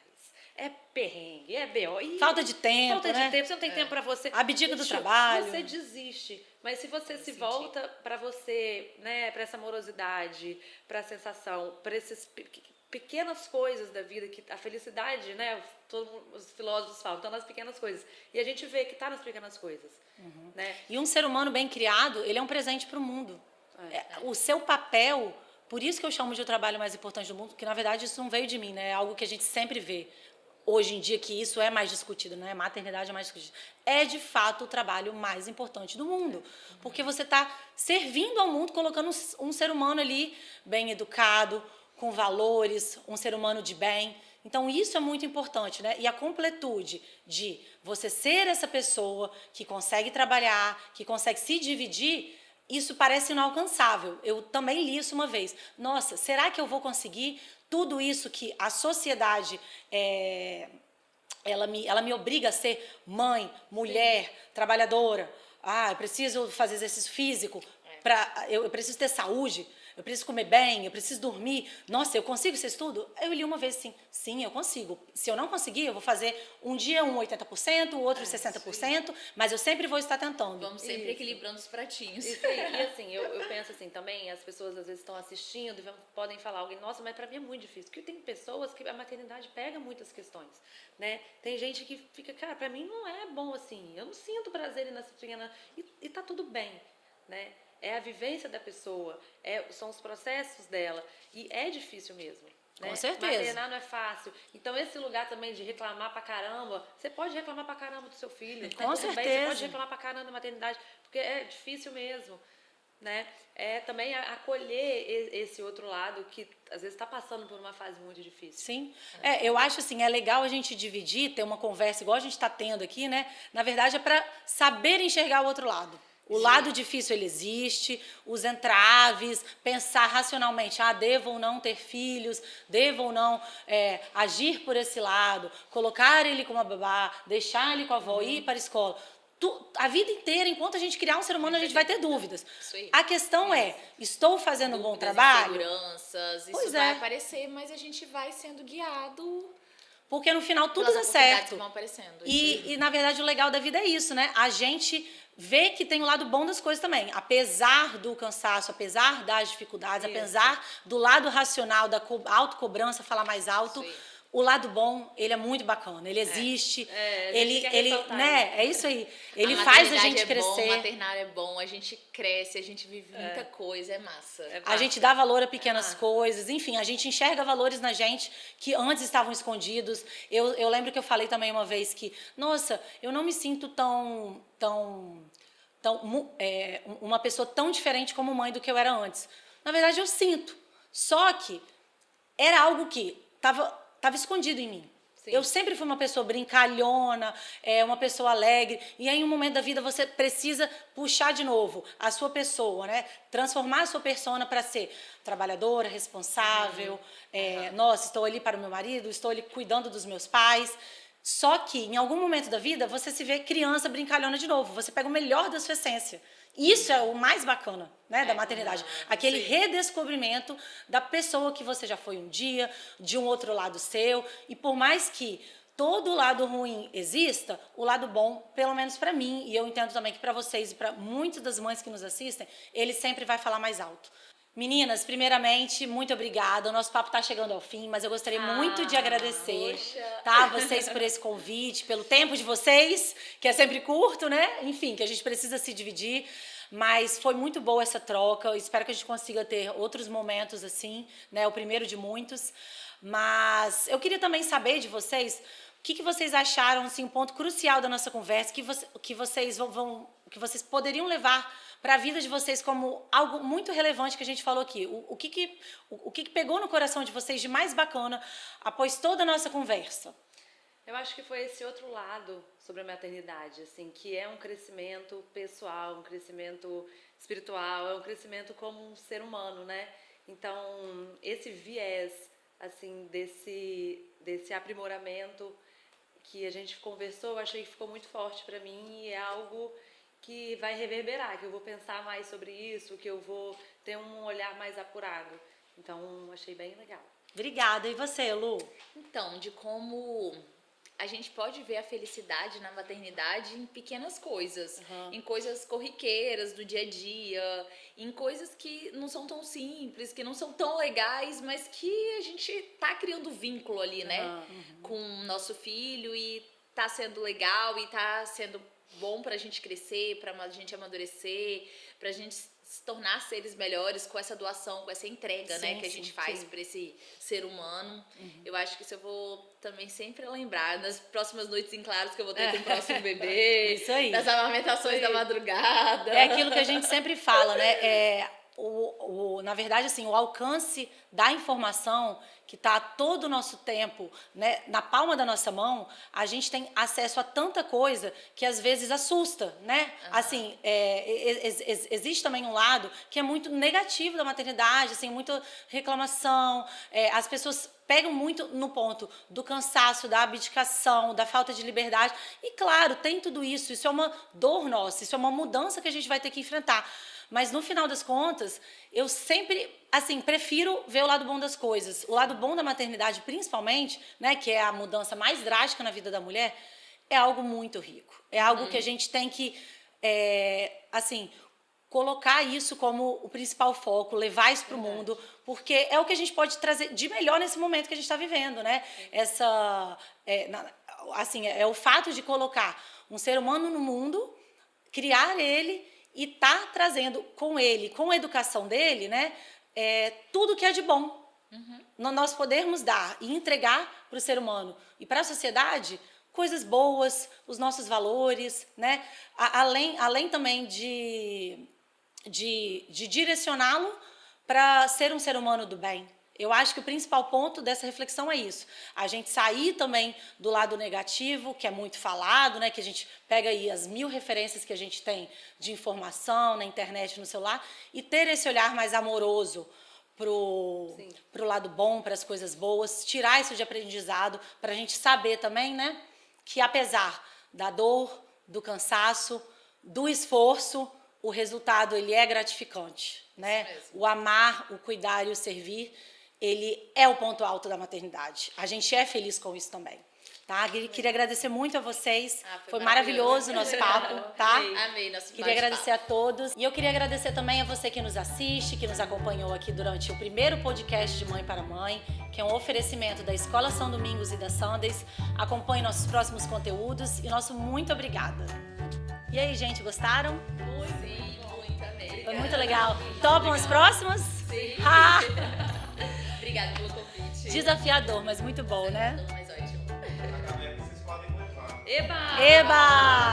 É perrengue, é B.O. Falta de tempo, né? Você não tem tempo para você. Abdica do trabalho. Você desiste. Mas se você se volta para você, né, para essa amorosidade, para a sensação, para essas pequenas coisas da vida, que a felicidade, né, os filósofos falam, estão nas pequenas coisas. E a gente vê que está nas pequenas coisas. Né? E um ser humano bem criado, ele é um presente para o mundo. O seu papel, por isso que eu chamo de o trabalho mais importante do mundo, porque na verdade isso não veio de mim, né? É algo que a gente sempre vê. hoje em dia que isso é mais discutido, né? Maternidade é mais discutida. É, de fato, o trabalho mais importante do mundo. Porque você está servindo ao mundo, colocando um ser humano ali bem educado, com valores, um ser humano de bem. Então, isso é muito importante, né? E a completude de você ser essa pessoa que consegue trabalhar, que consegue se dividir, isso parece inalcançável. Eu também li isso uma vez. Nossa, será que eu vou conseguir tudo isso que a sociedade ela me obriga a ser mãe, mulher, trabalhadora? Eu preciso fazer exercício físico, eu preciso ter saúde, eu preciso comer bem, eu preciso dormir. Nossa, eu consigo isso tudo? Eu li uma vez assim, sim, eu consigo. Se eu não conseguir, eu vou fazer um dia 80%, o outro 60%, mas eu sempre vou estar tentando. Vamos sempre equilibrando os pratinhos. Isso aí. E assim, eu penso assim também, as pessoas às vezes estão assistindo e podem falar alguém, nossa, mas para mim é muito difícil, porque tem pessoas que a maternidade pega muitas questões, né? Tem gente que fica, cara, para mim não é bom assim, eu não sinto prazer nessa pequena, e tá tudo bem, né? É a vivência da pessoa, são os processos dela. E é difícil mesmo. Né? Com certeza. Maternar não é fácil. Então, esse lugar também de reclamar pra caramba, você pode reclamar pra caramba do seu filho. Com certeza. Você pode reclamar pra caramba da maternidade, porque é difícil mesmo. Né? É também acolher esse outro lado que às vezes está passando por uma fase muito difícil. Sim. Eu acho assim, é legal a gente dividir, ter uma conversa igual a gente está tendo aqui, né? Na verdade, é para saber enxergar o outro lado. O lado difícil, ele existe, os entraves, pensar racionalmente, devo ou não ter filhos, devo ou não agir por esse lado, colocar ele com uma babá, deixar ele com a avó, ir para a escola. A vida inteira, enquanto a gente criar um ser humano, a gente vai ter dúvidas. A questão estou fazendo um bom trabalho? Inseguranças, isso vai aparecer, mas a gente vai sendo guiado... Porque no final tudo dá certo. Vão aparecendo. E, na verdade, o legal da vida é isso, né? A gente vê que tem o lado bom das coisas também. Apesar do cansaço, apesar das dificuldades, apesar do lado racional, da autocobrança falar mais alto, o lado bom, ele é muito bacana. Ele existe. Ele né? É isso aí. Ele faz a gente crescer. O maternar é bom, a gente cresce, a gente vive muita coisa, é massa. A gente dá valor a pequenas coisas, enfim, a gente enxerga valores na gente que antes estavam escondidos. Eu lembro que eu falei também uma vez que, nossa, eu não me sinto uma pessoa tão diferente como mãe do que eu era antes. Na verdade, eu sinto. Só que era algo que estava escondido em mim. Sim. Eu sempre fui uma pessoa brincalhona, uma pessoa alegre, e aí em um momento da vida você precisa puxar de novo a sua pessoa, né? Transformar a sua persona para ser trabalhadora, responsável, nossa, estou ali para o meu marido, estou ali cuidando dos meus pais. Só que em algum momento da vida você se vê criança brincalhona de novo, você pega o melhor da sua essência. Isso é o mais bacana, né, da maternidade. Aquele redescobrimento da pessoa que você já foi um dia, de um outro lado seu. E por mais que todo lado ruim exista, o lado bom, pelo menos para mim, e eu entendo também que para vocês e para muitas das mães que nos assistem, ele sempre vai falar mais alto. Meninas, primeiramente, muito obrigada. O nosso papo está chegando ao fim, mas eu gostaria muito de agradecer vocês por esse convite, pelo tempo de vocês, que é sempre curto, né? Enfim, que a gente precisa se dividir. Mas foi muito boa essa troca. Eu espero que a gente consiga ter outros momentos assim, né? O primeiro de muitos. Mas eu queria também saber de vocês o que vocês acharam, assim, um ponto crucial da nossa conversa, que vocês poderiam levar para a vida de vocês como algo muito relevante que a gente falou aqui. O que pegou no coração de vocês de mais bacana após toda a nossa conversa? Eu acho que foi esse outro lado sobre a maternidade, assim, que é um crescimento pessoal, um crescimento espiritual, é um crescimento como um ser humano, né? Então, esse viés, assim, desse aprimoramento que a gente conversou, eu achei que ficou muito forte para mim e é algo que vai reverberar, que eu vou pensar mais sobre isso, que eu vou ter um olhar mais apurado. Então, achei bem legal. Obrigada. E você, Lu? Então, de como a gente pode ver a felicidade na maternidade em pequenas coisas, em coisas corriqueiras do dia a dia, em coisas que não são tão simples, que não são tão legais, mas que a gente tá criando vínculo ali, né? Com o nosso filho e tá sendo legal e tá sendo bom pra gente crescer, pra gente amadurecer, pra gente se tornar seres melhores com essa doação, com essa entrega, né, que a gente faz para esse ser humano. Eu acho que isso eu vou também sempre lembrar nas próximas noites em claros que eu vou ter com o próximo bebê, Isso aí. das amamentações da madrugada. É aquilo que a gente sempre fala, né? Na verdade, assim, o alcance da informação que está todo o nosso tempo, né, na palma da nossa mão, a gente tem acesso a tanta coisa que às vezes assusta, né? Assim, existe também um lado que é muito negativo da maternidade, assim, muita reclamação, as pessoas pegam muito no ponto do cansaço, da abdicação, da falta de liberdade, e claro, tem tudo isso, isso é uma dor nossa, isso é uma mudança que a gente vai ter que enfrentar. Mas, no final das contas, eu sempre, assim, prefiro ver o lado bom das coisas. O lado bom da maternidade, principalmente, né, que é a mudança mais drástica na vida da mulher, é algo muito rico. É algo que a gente tem que, assim, colocar isso como o principal foco, levar isso para o mundo, porque é o que a gente pode trazer de melhor nesse momento que a gente está vivendo, né? Assim, é o fato de colocar um ser humano no mundo, criar ele e tá trazendo com ele, com a educação dele, né, tudo que é de bom. Nós podermos dar e entregar para o ser humano e para a sociedade coisas boas, os nossos valores, né, além também de direcioná-lo para ser um ser humano do bem. Eu acho que o principal ponto dessa reflexão é isso. A gente sair também do lado negativo, que é muito falado, né? Que a gente pega aí as 1000 referências que a gente tem de informação na internet, no celular, e ter esse olhar mais amoroso pro lado bom, para as coisas boas, tirar isso de aprendizado, para a gente saber também, né? Que apesar da dor, do cansaço, do esforço, o resultado ele é gratificante, né? O amar, o cuidar e o servir, ele é o ponto alto da maternidade. A gente é feliz com isso também, tá? Queria agradecer muito a vocês. Foi maravilhoso o nosso papo, tá? Amei nosso Queria agradecer a todos. E eu queria agradecer também a você que nos assiste, que nos acompanhou aqui durante o primeiro podcast de Mãe para Mãe, que é um oferecimento da Escola São Domingos e da Sundays. Acompanhe nossos próximos conteúdos e nosso muito obrigada. E aí, gente, gostaram? Muito, amei. Foi muito legal. Topam os próximos? Sim. Obrigada pelo convite. Desafiador, mas muito bom, né? Mas ótimo. Eba! Eba!